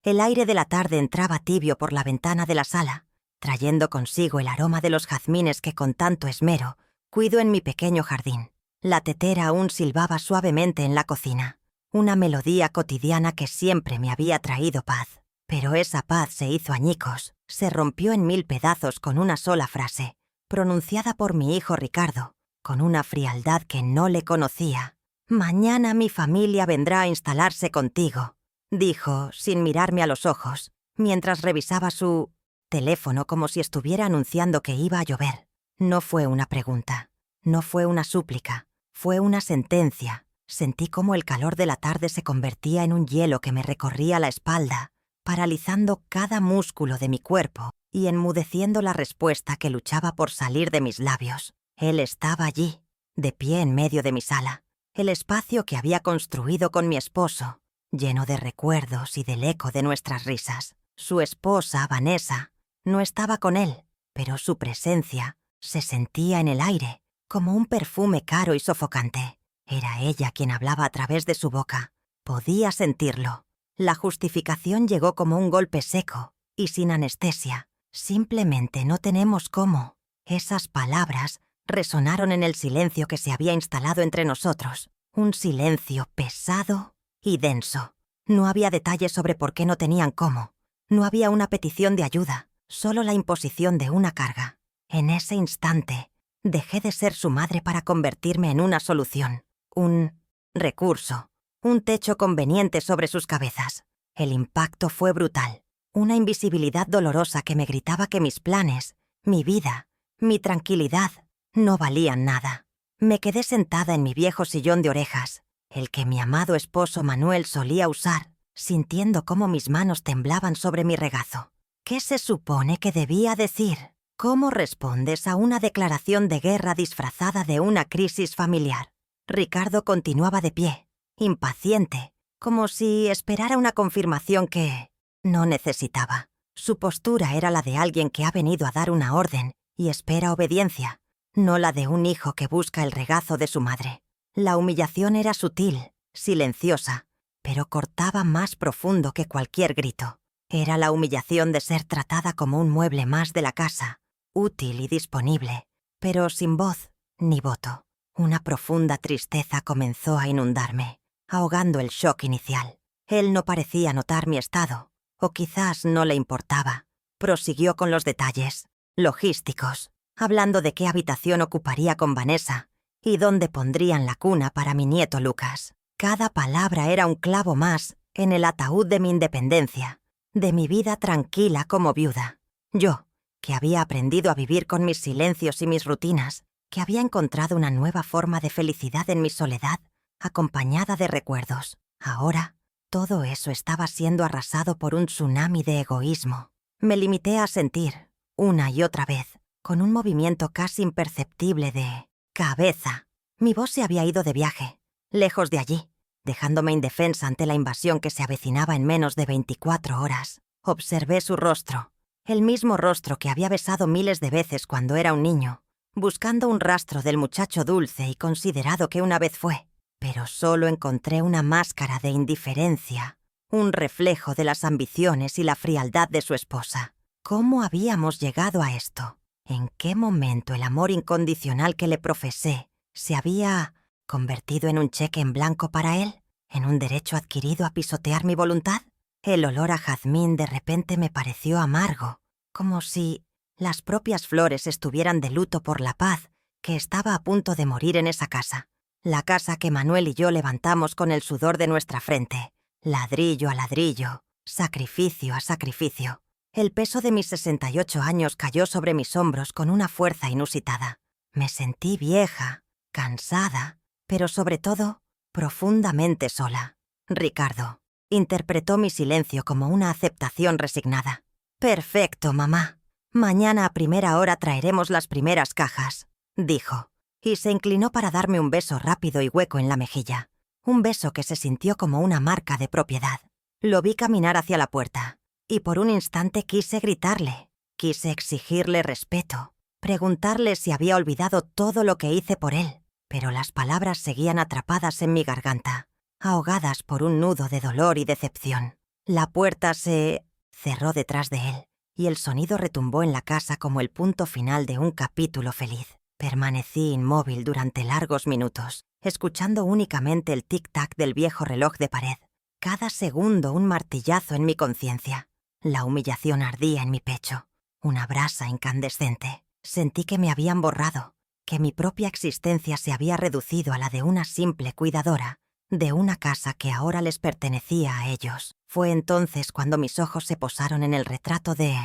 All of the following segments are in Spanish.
El aire de la tarde entraba tibio por la ventana de la sala, trayendo consigo el aroma de los jazmines que con tanto esmero cuido en mi pequeño jardín. La tetera aún silbaba suavemente en la cocina, una melodía cotidiana que siempre me había traído paz. Pero esa paz se hizo añicos, se rompió en mil pedazos con una sola frase, pronunciada por mi hijo Ricardo, con una frialdad que no le conocía. «Mañana mi familia vendrá a instalarse contigo», dijo, sin mirarme a los ojos, mientras revisaba su teléfono como si estuviera anunciando que iba a llover. No fue una pregunta, no fue una súplica, fue una sentencia. Sentí cómo el calor de la tarde se convertía en un hielo que me recorría la espalda, paralizando cada músculo de mi cuerpo y enmudeciendo la respuesta que luchaba por salir de mis labios. Él estaba allí, de pie en medio de mi sala, el espacio que había construido con mi esposo, lleno de recuerdos y del eco de nuestras risas. Su esposa, Vanessa, no estaba con él, pero su presencia se sentía en el aire, como un perfume caro y sofocante. Era ella quien hablaba a través de su boca. Podía sentirlo. La justificación llegó como un golpe seco y sin anestesia. Simplemente no tenemos cómo. Esas palabras resonaron en el silencio que se había instalado entre nosotros. Un silencio pesado y denso. No había detalles sobre por qué no tenían cómo. No había una petición de ayuda, solo la imposición de una carga. En ese instante, dejé de ser su madre para convertirme en una solución. Un recurso, un techo conveniente sobre sus cabezas. El impacto fue brutal, una invisibilidad dolorosa que me gritaba que mis planes, mi vida, mi tranquilidad, no valían nada. Me quedé sentada en mi viejo sillón de orejas, el que mi amado esposo Manuel solía usar, sintiendo cómo mis manos temblaban sobre mi regazo. ¿Qué se supone que debía decir? ¿Cómo respondes a una declaración de guerra disfrazada de una crisis familiar? Ricardo continuaba de pie, impaciente, como si esperara una confirmación que no necesitaba. Su postura era la de alguien que ha venido a dar una orden y espera obediencia, no la de un hijo que busca el regazo de su madre. La humillación era sutil, silenciosa, pero cortaba más profundo que cualquier grito. Era la humillación de ser tratada como un mueble más de la casa, útil y disponible, pero sin voz ni voto. Una profunda tristeza comenzó a inundarme, ahogando el shock inicial. Él no parecía notar mi estado, o quizás no le importaba. Prosiguió con los detalles, logísticos, hablando de qué habitación ocuparía con Vanessa y dónde pondrían la cuna para mi nieto Lucas. Cada palabra era un clavo más en el ataúd de mi independencia, de mi vida tranquila como viuda. Yo, que había aprendido a vivir con mis silencios y mis rutinas, que había encontrado una nueva forma de felicidad en mi soledad, acompañada de recuerdos. Ahora, todo eso estaba siendo arrasado por un tsunami de egoísmo. Me limité a sentir, una y otra vez, con un movimiento casi imperceptible de cabeza. Mi voz se había ido de viaje, lejos de allí, dejándome indefensa ante la invasión que se avecinaba en menos de 24 horas. Observé su rostro, el mismo rostro que había besado miles de veces cuando era un niño, buscando un rastro del muchacho dulce y considerado que una vez fue. Pero solo encontré una máscara de indiferencia, un reflejo de las ambiciones y la frialdad de su esposa. ¿Cómo habíamos llegado a esto? ¿En qué momento el amor incondicional que le profesé se había convertido en un cheque en blanco para él? ¿En un derecho adquirido a pisotear mi voluntad? El olor a jazmín de repente me pareció amargo, como si las propias flores estuvieran de luto por la paz que estaba a punto de morir en esa casa. La casa que Manuel y yo levantamos con el sudor de nuestra frente, ladrillo a ladrillo, sacrificio a sacrificio. El peso de mis 68 años cayó sobre mis hombros con una fuerza inusitada. Me sentí vieja, cansada, pero sobre todo, profundamente sola. Ricardo interpretó mi silencio como una aceptación resignada. «Perfecto, mamá. Mañana a primera hora traeremos las primeras cajas», dijo, y se inclinó para darme un beso rápido y hueco en la mejilla. Un beso que se sintió como una marca de propiedad. Lo vi caminar hacia la puerta, y por un instante quise gritarle, quise exigirle respeto, preguntarle si había olvidado todo lo que hice por él, pero las palabras seguían atrapadas en mi garganta, ahogadas por un nudo de dolor y decepción. La puerta se cerró detrás de él, y el sonido retumbó en la casa como el punto final de un capítulo feliz. Permanecí inmóvil durante largos minutos, escuchando únicamente el tic-tac del viejo reloj de pared. Cada segundo un martillazo en mi conciencia. La humillación ardía en mi pecho, una brasa incandescente. Sentí que me habían borrado, que mi propia existencia se había reducido a la de una simple cuidadora de una casa que ahora les pertenecía a ellos. Fue entonces cuando mis ojos se posaron en el retrato de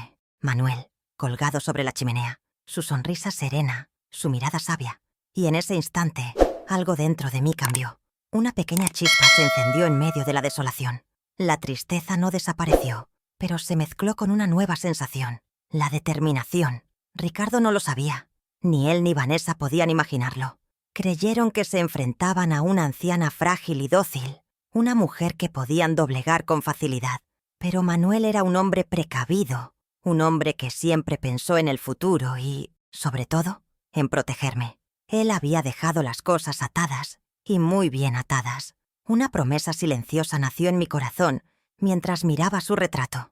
Manuel, colgado sobre la chimenea, su sonrisa serena, su mirada sabia. Y en ese instante, algo dentro de mí cambió. Una pequeña chispa se encendió en medio de la desolación. La tristeza no desapareció, pero se mezcló con una nueva sensación, la determinación. Ricardo no lo sabía. Ni él ni Vanessa podían imaginarlo. Creyeron que se enfrentaban a una anciana frágil y dócil, una mujer que podían doblegar con facilidad. Pero Manuel era un hombre precavido, un hombre que siempre pensó en el futuro y, sobre todo, en protegerme. Él había dejado las cosas atadas, y muy bien atadas. Una promesa silenciosa nació en mi corazón mientras miraba su retrato.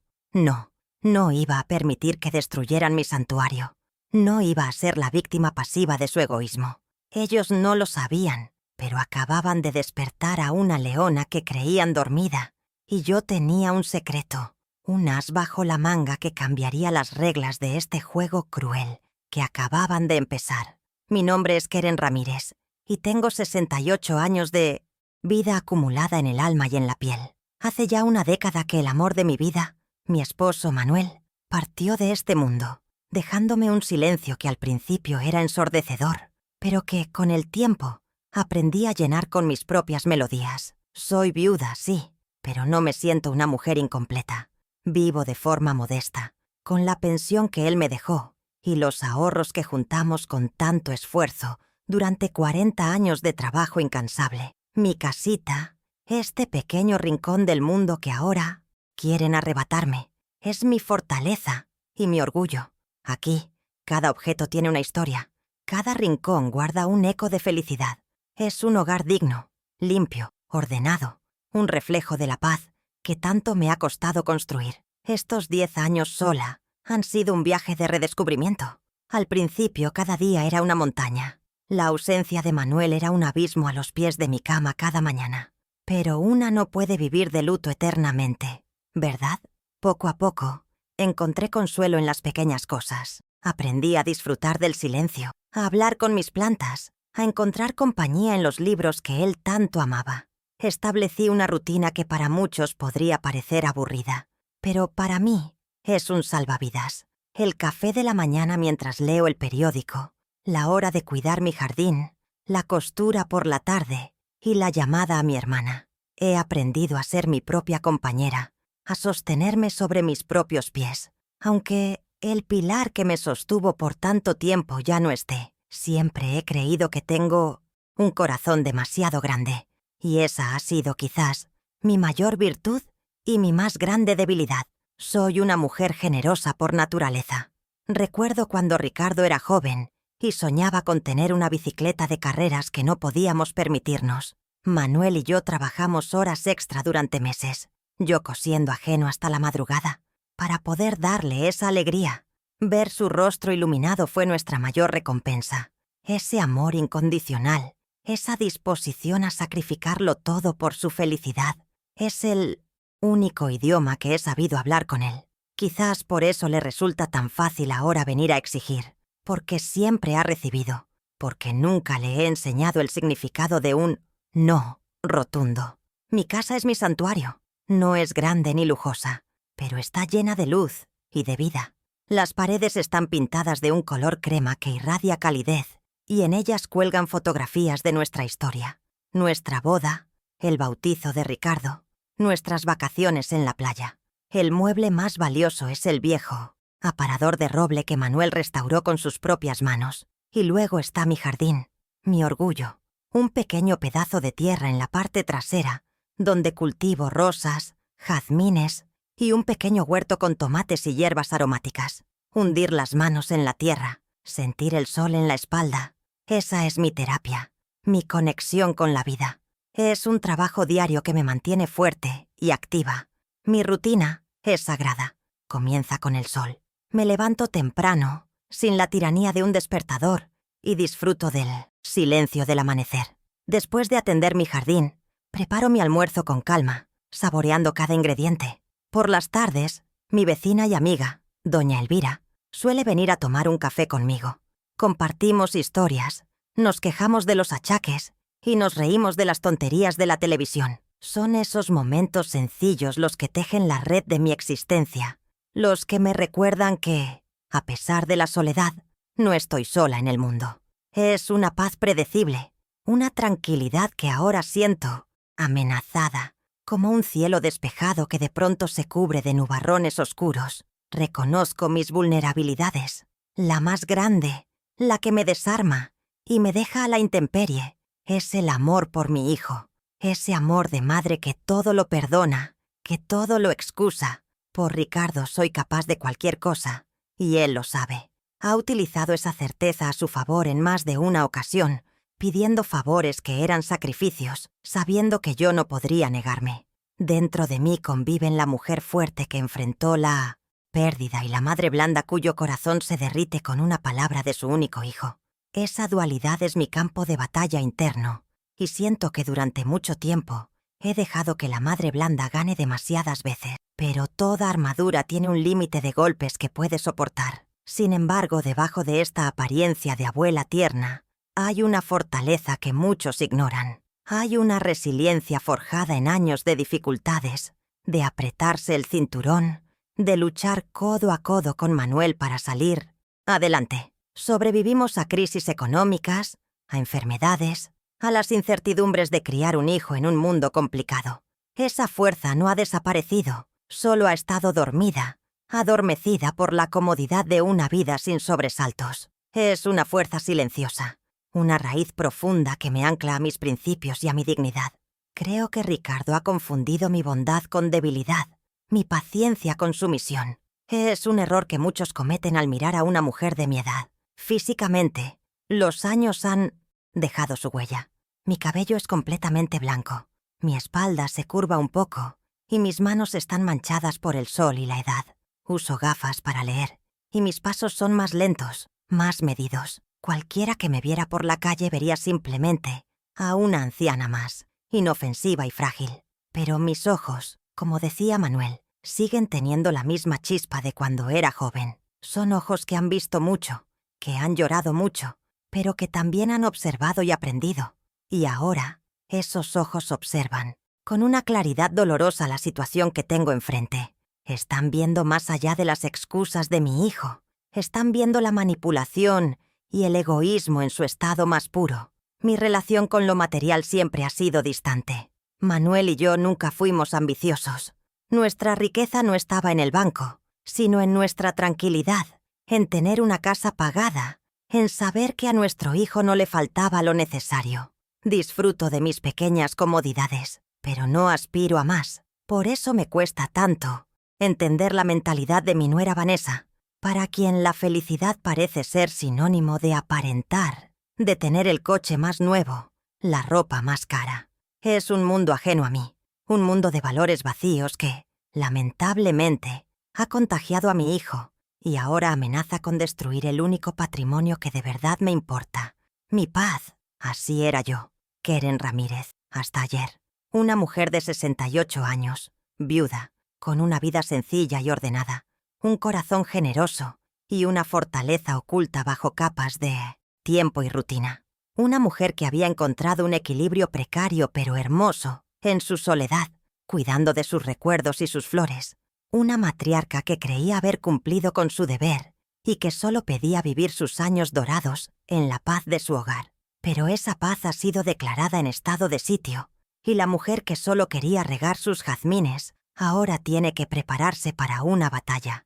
No iba a permitir que destruyeran mi santuario. No iba a ser la víctima pasiva de su egoísmo. Ellos no lo sabían, pero acababan de despertar a una leona que creían dormida. Y yo tenía un secreto, un as bajo la manga que cambiaría las reglas de este juego cruel que acababan de empezar. Mi nombre es Keren Ramírez, y tengo 68 años de vida acumulada en el alma y en la piel. Hace ya una década que el amor de mi vida, mi esposo Manuel, partió de este mundo, dejándome un silencio que al principio era ensordecedor, pero que, con el tiempo, aprendí a llenar con mis propias melodías. Soy viuda, sí, pero no me siento una mujer incompleta. Vivo de forma modesta, con la pensión que él me dejó y los ahorros que juntamos con tanto esfuerzo durante 40 años de trabajo incansable. Mi casita, este pequeño rincón del mundo que ahora quieren arrebatarme, es mi fortaleza y mi orgullo. Aquí, cada objeto tiene una historia. Cada rincón guarda un eco de felicidad. Es un hogar digno, limpio, ordenado, un reflejo de la paz que tanto me ha costado construir. Estos 10 años sola han sido un viaje de redescubrimiento. Al principio, cada día era una montaña. La ausencia de Manuel era un abismo a los pies de mi cama cada mañana. Pero una no puede vivir de luto eternamente, ¿verdad? Poco a poco, encontré consuelo en las pequeñas cosas. Aprendí a disfrutar del silencio, a hablar con mis plantas, a encontrar compañía en los libros que él tanto amaba. Establecí una rutina que para muchos podría parecer aburrida, pero para mí es un salvavidas. El café de la mañana mientras leo el periódico, la hora de cuidar mi jardín, la costura por la tarde y la llamada a mi hermana. He aprendido a ser mi propia compañera, a sostenerme sobre mis propios pies, aunque el pilar que me sostuvo por tanto tiempo ya no esté. Siempre he creído que tengo un corazón demasiado grande, y esa ha sido quizás mi mayor virtud y mi más grande debilidad. Soy una mujer generosa por naturaleza. Recuerdo cuando Ricardo era joven y soñaba con tener una bicicleta de carreras que no podíamos permitirnos. Manuel y yo trabajamos horas extra durante meses, yo cosiendo ajeno hasta la madrugada, para poder darle esa alegría. Ver su rostro iluminado fue nuestra mayor recompensa. Ese amor incondicional, esa disposición a sacrificarlo todo por su felicidad, es el único idioma que he sabido hablar con él. Quizás por eso le resulta tan fácil ahora venir a exigir, porque siempre ha recibido, porque nunca le he enseñado el significado de un no rotundo. Mi casa es mi santuario. No es grande ni lujosa, pero está llena de luz y de vida. Las paredes están pintadas de un color crema que irradia calidez y en ellas cuelgan fotografías de nuestra historia. Nuestra boda, el bautizo de Ricardo, nuestras vacaciones en la playa. El mueble más valioso es el viejo aparador de roble que Manuel restauró con sus propias manos. Y luego está mi jardín, mi orgullo, un pequeño pedazo de tierra en la parte trasera, donde cultivo rosas, jazmines y un pequeño huerto con tomates y hierbas aromáticas. Hundir las manos en la tierra, sentir el sol en la espalda, esa es mi terapia, mi conexión con la vida. Es un trabajo diario que me mantiene fuerte y activa. Mi rutina es sagrada. Comienza con el sol. Me levanto temprano, sin la tiranía de un despertador, y disfruto del silencio del amanecer. Después de atender mi jardín, preparo mi almuerzo con calma, saboreando cada ingrediente. Por las tardes, mi vecina y amiga, doña Elvira, suele venir a tomar un café conmigo. Compartimos historias, nos quejamos de los achaques y nos reímos de las tonterías de la televisión. Son esos momentos sencillos los que tejen la red de mi existencia, los que me recuerdan que, a pesar de la soledad, no estoy sola en el mundo. Es una paz predecible, una tranquilidad que ahora siento amenazada, como un cielo despejado que de pronto se cubre de nubarrones oscuros. Reconozco mis vulnerabilidades. La más grande, la que me desarma y me deja a la intemperie, es el amor por mi hijo. Ese amor de madre que todo lo perdona, que todo lo excusa. Por Ricardo soy capaz de cualquier cosa, y él lo sabe. Ha utilizado esa certeza a su favor en más de una ocasión, pidiendo favores que eran sacrificios, sabiendo que yo no podría negarme. Dentro de mí conviven la mujer fuerte que enfrentó la pérdida y la madre blanda cuyo corazón se derrite con una palabra de su único hijo. Esa dualidad es mi campo de batalla interno, y siento que durante mucho tiempo he dejado que la madre blanda gane demasiadas veces. Pero toda armadura tiene un límite de golpes que puede soportar. Sin embargo, debajo de esta apariencia de abuela tierna, hay una fortaleza que muchos ignoran. Hay una resiliencia forjada en años de dificultades, de apretarse el cinturón, de luchar codo a codo con Manuel para salir adelante. Sobrevivimos a crisis económicas, a enfermedades, a las incertidumbres de criar un hijo en un mundo complicado. Esa fuerza no ha desaparecido, solo ha estado dormida, adormecida por la comodidad de una vida sin sobresaltos. Es una fuerza silenciosa, una raíz profunda que me ancla a mis principios y a mi dignidad. Creo que Ricardo ha confundido mi bondad con debilidad, mi paciencia con sumisión. Es un error que muchos cometen al mirar a una mujer de mi edad. Físicamente, los años han dejado su huella. Mi cabello es completamente blanco, mi espalda se curva un poco y mis manos están manchadas por el sol y la edad. Uso gafas para leer y mis pasos son más lentos, más medidos. Cualquiera que me viera por la calle vería simplemente a una anciana más, inofensiva y frágil. Pero mis ojos, como decía Manuel, siguen teniendo la misma chispa de cuando era joven. Son ojos que han visto mucho, que han llorado mucho, pero que también han observado y aprendido. Y ahora, esos ojos observan, con una claridad dolorosa, la situación que tengo enfrente. Están viendo más allá de las excusas de mi hijo. Están viendo la manipulación y el egoísmo en su estado más puro. Mi relación con lo material siempre ha sido distante. Manuel y yo nunca fuimos ambiciosos. Nuestra riqueza no estaba en el banco, sino en nuestra tranquilidad, en tener una casa pagada, en saber que a nuestro hijo no le faltaba lo necesario. Disfruto de mis pequeñas comodidades, pero no aspiro a más. Por eso me cuesta tanto entender la mentalidad de mi nuera Vanessa, para quien la felicidad parece ser sinónimo de aparentar, de tener el coche más nuevo, la ropa más cara. Es un mundo ajeno a mí, un mundo de valores vacíos que, lamentablemente, ha contagiado a mi hijo y ahora amenaza con destruir el único patrimonio que de verdad me importa. Mi paz. Así era yo, Keren Ramírez, hasta ayer. Una mujer de 68 años, viuda, con una vida sencilla y ordenada, un corazón generoso y una fortaleza oculta bajo capas de tiempo y rutina. Una mujer que había encontrado un equilibrio precario pero hermoso en su soledad, cuidando de sus recuerdos y sus flores. Una matriarca que creía haber cumplido con su deber y que solo pedía vivir sus años dorados en la paz de su hogar. Pero esa paz ha sido declarada en estado de sitio, y la mujer que solo quería regar sus jazmines ahora tiene que prepararse para una batalla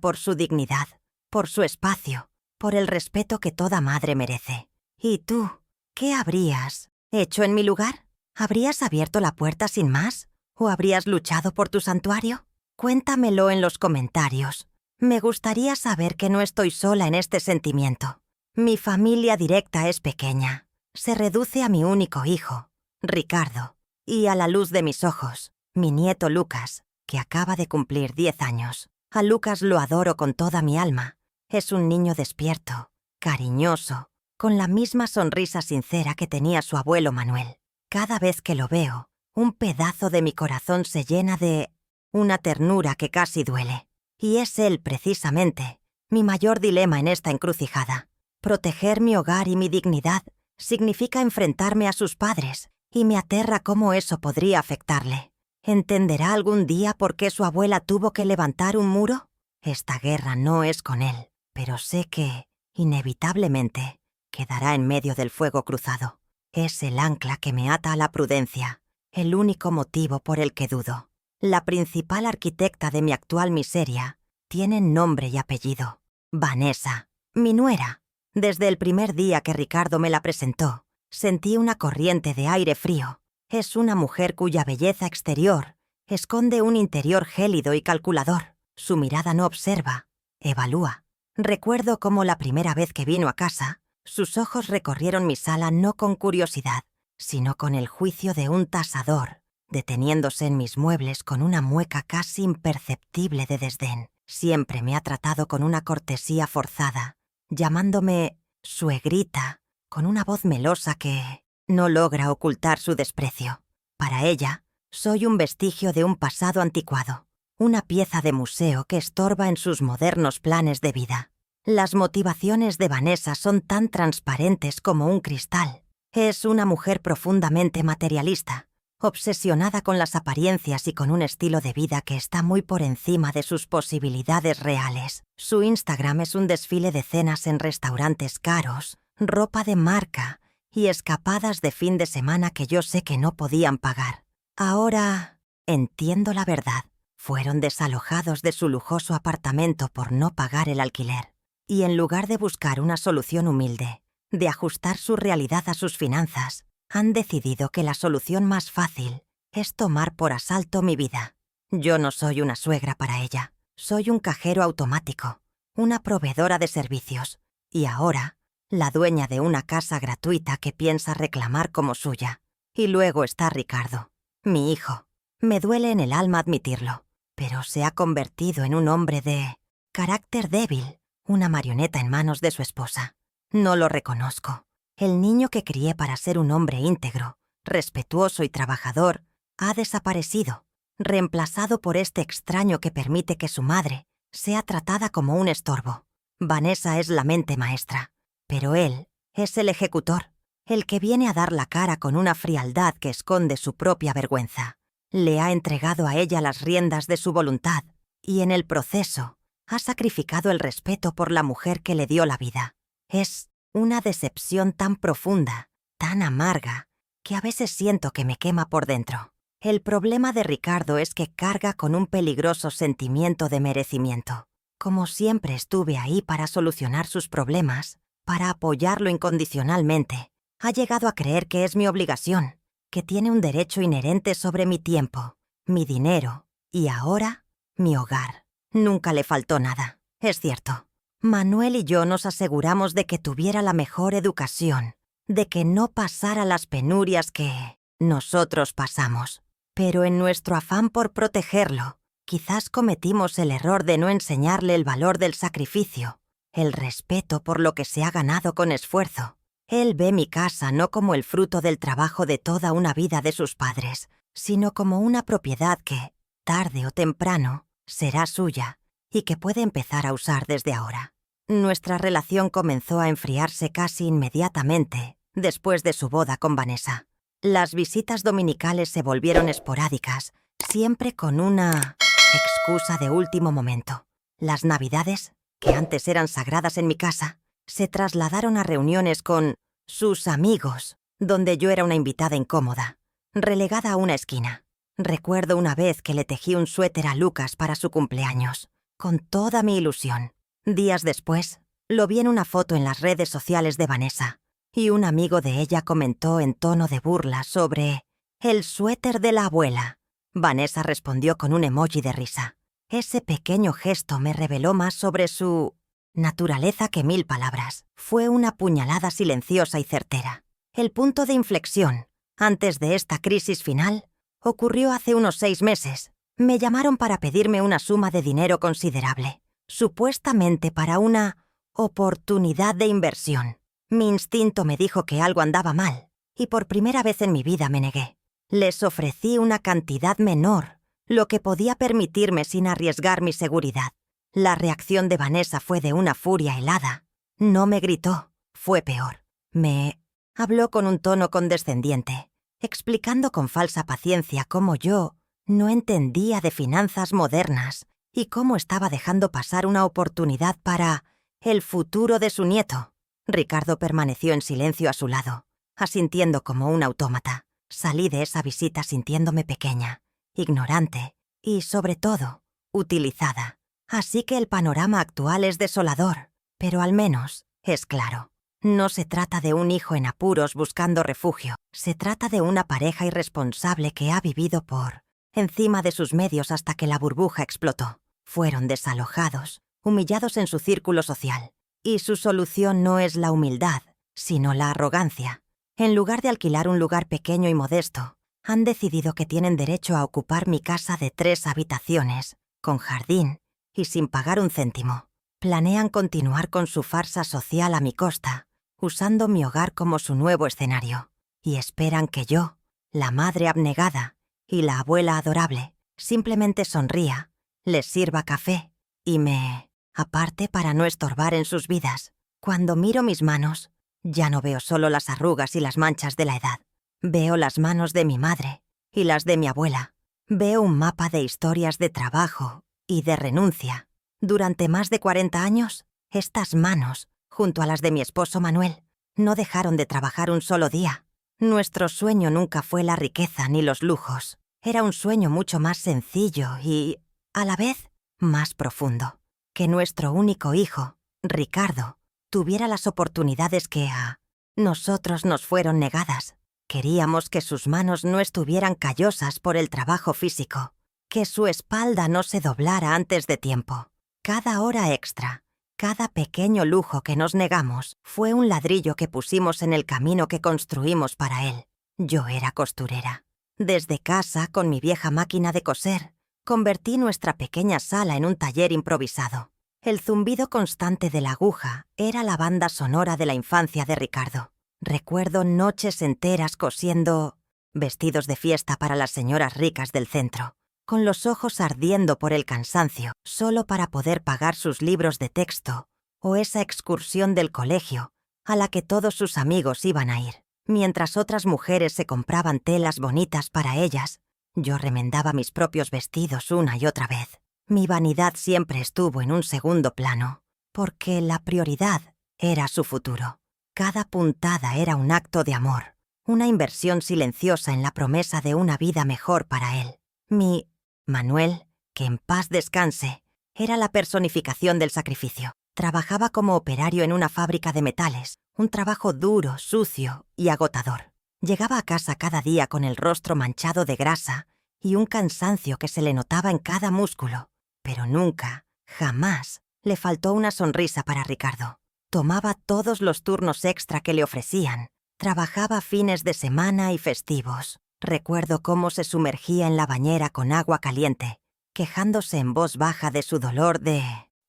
por su dignidad, por su espacio, por el respeto que toda madre merece. ¿Y tú? ¿Qué habrías hecho en mi lugar? ¿Habrías abierto la puerta sin más? ¿O habrías luchado por tu santuario? Cuéntamelo en los comentarios. Me gustaría saber que no estoy sola en este sentimiento. Mi familia directa es pequeña. Se reduce a mi único hijo, Ricardo, y a la luz de mis ojos, mi nieto Lucas, que acaba de cumplir 10 años. A Lucas lo adoro con toda mi alma. Es un niño despierto, cariñoso, con la misma sonrisa sincera que tenía su abuelo Manuel. Cada vez que lo veo, un pedazo de mi corazón se llena de una ternura que casi duele. Y es él, precisamente, mi mayor dilema en esta encrucijada. Proteger mi hogar y mi dignidad significa enfrentarme a sus padres, y me aterra cómo eso podría afectarle. ¿Entenderá algún día por qué su abuela tuvo que levantar un muro? Esta guerra no es con él, pero sé que, inevitablemente, quedará en medio del fuego cruzado. Es el ancla que me ata a la prudencia, el único motivo por el que dudo. La principal arquitecta de mi actual miseria tiene nombre y apellido: Vanessa, mi nuera. Desde el primer día que Ricardo me la presentó, sentí una corriente de aire frío. Es una mujer cuya belleza exterior esconde un interior gélido y calculador. Su mirada no observa, evalúa. Recuerdo cómo la primera vez que vino a casa, sus ojos recorrieron mi sala no con curiosidad, sino con el juicio de un tasador, deteniéndose en mis muebles con una mueca casi imperceptible de desdén. Siempre me ha tratado con una cortesía forzada, llamándome suegrita, con una voz melosa que no logra ocultar su desprecio. Para ella, soy un vestigio de un pasado anticuado, una pieza de museo que estorba en sus modernos planes de vida. Las motivaciones de Vanessa son tan transparentes como un cristal. Es una mujer profundamente materialista, obsesionada con las apariencias y con un estilo de vida que está muy por encima de sus posibilidades reales. Su Instagram es un desfile de cenas en restaurantes caros, ropa de marca y escapadas de fin de semana que yo sé que no podían pagar. Ahora entiendo la verdad. Fueron desalojados de su lujoso apartamento por no pagar el alquiler. Y en lugar de buscar una solución humilde, de ajustar su realidad a sus finanzas, han decidido que la solución más fácil es tomar por asalto mi vida. Yo no soy una suegra para ella. Soy un cajero automático, una proveedora de servicios, y ahora la dueña de una casa gratuita que piensa reclamar como suya. Y luego está Ricardo, mi hijo. Me duele en el alma admitirlo, pero se ha convertido en un hombre de carácter débil, una marioneta en manos de su esposa. No lo reconozco. El niño que crié para ser un hombre íntegro, respetuoso y trabajador, ha desaparecido, reemplazado por este extraño que permite que su madre sea tratada como un estorbo. Vanessa es la mente maestra, pero él es el ejecutor, el que viene a dar la cara con una frialdad que esconde su propia vergüenza. Le ha entregado a ella las riendas de su voluntad y en el proceso ha sacrificado el respeto por la mujer que le dio la vida. Es una decepción tan profunda, tan amarga, que a veces siento que me quema por dentro. El problema de Ricardo es que carga con un peligroso sentimiento de merecimiento. Como siempre estuve ahí para solucionar sus problemas, para apoyarlo incondicionalmente, ha llegado a creer que es mi obligación, que tiene un derecho inherente sobre mi tiempo, mi dinero y ahora mi hogar. Nunca le faltó nada, es cierto. Manuel y yo nos aseguramos de que tuviera la mejor educación, de que no pasara las penurias que nosotros pasamos. Pero en nuestro afán por protegerlo, quizás cometimos el error de no enseñarle el valor del sacrificio, el respeto por lo que se ha ganado con esfuerzo. Él ve mi casa no como el fruto del trabajo de toda una vida de sus padres, sino como una propiedad que, tarde o temprano, será suya y que puede empezar a usar desde ahora. Nuestra relación comenzó a enfriarse casi inmediatamente después de su boda con Vanessa. Las visitas dominicales se volvieron esporádicas, siempre con una excusa de último momento. Las Navidades, que antes eran sagradas en mi casa, se trasladaron a reuniones con sus amigos, donde yo era una invitada incómoda, relegada a una esquina. Recuerdo una vez que le tejí un suéter a Lucas para su cumpleaños, con toda mi ilusión. Días después, lo vi en una foto en las redes sociales de Vanessa, y un amigo de ella comentó en tono de burla sobre el suéter de la abuela. Vanessa respondió con un emoji de risa. Ese pequeño gesto me reveló más sobre su naturaleza que 1000 palabras. Fue una puñalada silenciosa y certera. El punto de inflexión, antes de esta crisis final, ocurrió hace unos 6 meses. Me llamaron para pedirme una suma de dinero considerable, supuestamente para una oportunidad de inversión. Mi instinto me dijo que algo andaba mal, y por primera vez en mi vida me negué. Les ofrecí una cantidad menor, lo que podía permitirme sin arriesgar mi seguridad. La reacción de Vanessa fue de una furia helada. No me gritó, fue peor. Me habló con un tono condescendiente, explicando con falsa paciencia cómo yo no entendía de finanzas modernas y cómo estaba dejando pasar una oportunidad para el futuro de su nieto. Ricardo permaneció en silencio a su lado, asintiendo como un autómata. Salí de esa visita sintiéndome pequeña, ignorante y, sobre todo, utilizada. Así que el panorama actual es desolador, pero al menos es claro. No se trata de un hijo en apuros buscando refugio. Se trata de una pareja irresponsable que ha vivido por encima de sus medios hasta que la burbuja explotó. Fueron desalojados, humillados en su círculo social. Y su solución no es la humildad, sino la arrogancia. En lugar de alquilar un lugar pequeño y modesto, han decidido que tienen derecho a ocupar mi casa de 3 habitaciones, con jardín y sin pagar un céntimo. Planean continuar con su farsa social a mi costa, usando mi hogar como su nuevo escenario. Y esperan que yo, la madre abnegada y la abuela adorable, simplemente sonría, les sirva café y me aparte para no estorbar en sus vidas. Cuando miro mis manos, ya no veo solo las arrugas y las manchas de la edad. Veo las manos de mi madre y las de mi abuela. Veo un mapa de historias de trabajo y de renuncia. Durante más de 40 años, estas manos, junto a las de mi esposo Manuel, no dejaron de trabajar un solo día. Nuestro sueño nunca fue la riqueza ni los lujos. Era un sueño mucho más sencillo y, a la vez, más profundo. Que nuestro único hijo, Ricardo, tuviera las oportunidades que a nosotros nos fueron negadas. Queríamos que sus manos no estuvieran callosas por el trabajo físico, que su espalda no se doblara antes de tiempo. Cada hora extra, cada pequeño lujo que nos negamos, fue un ladrillo que pusimos en el camino que construimos para él. Yo era costurera. Desde casa, con mi vieja máquina de coser, convertí nuestra pequeña sala en un taller improvisado. El zumbido constante de la aguja era la banda sonora de la infancia de Ricardo. Recuerdo noches enteras cosiendo vestidos de fiesta para las señoras ricas del centro, con los ojos ardiendo por el cansancio, solo para poder pagar sus libros de texto o esa excursión del colegio a la que todos sus amigos iban a ir. Mientras otras mujeres se compraban telas bonitas para ellas, yo remendaba mis propios vestidos una y otra vez. Mi vanidad siempre estuvo en un segundo plano, porque la prioridad era su futuro. Cada puntada era un acto de amor, una inversión silenciosa en la promesa de una vida mejor para él. Mi Manuel, que en paz descanse, era la personificación del sacrificio. Trabajaba como operario en una fábrica de metales, un trabajo duro, sucio y agotador. Llegaba a casa cada día con el rostro manchado de grasa y un cansancio que se le notaba en cada músculo. Pero nunca, jamás, le faltó una sonrisa para Ricardo. Tomaba todos los turnos extra que le ofrecían. Trabajaba fines de semana y festivos. Recuerdo cómo se sumergía en la bañera con agua caliente, quejándose en voz baja de su dolor de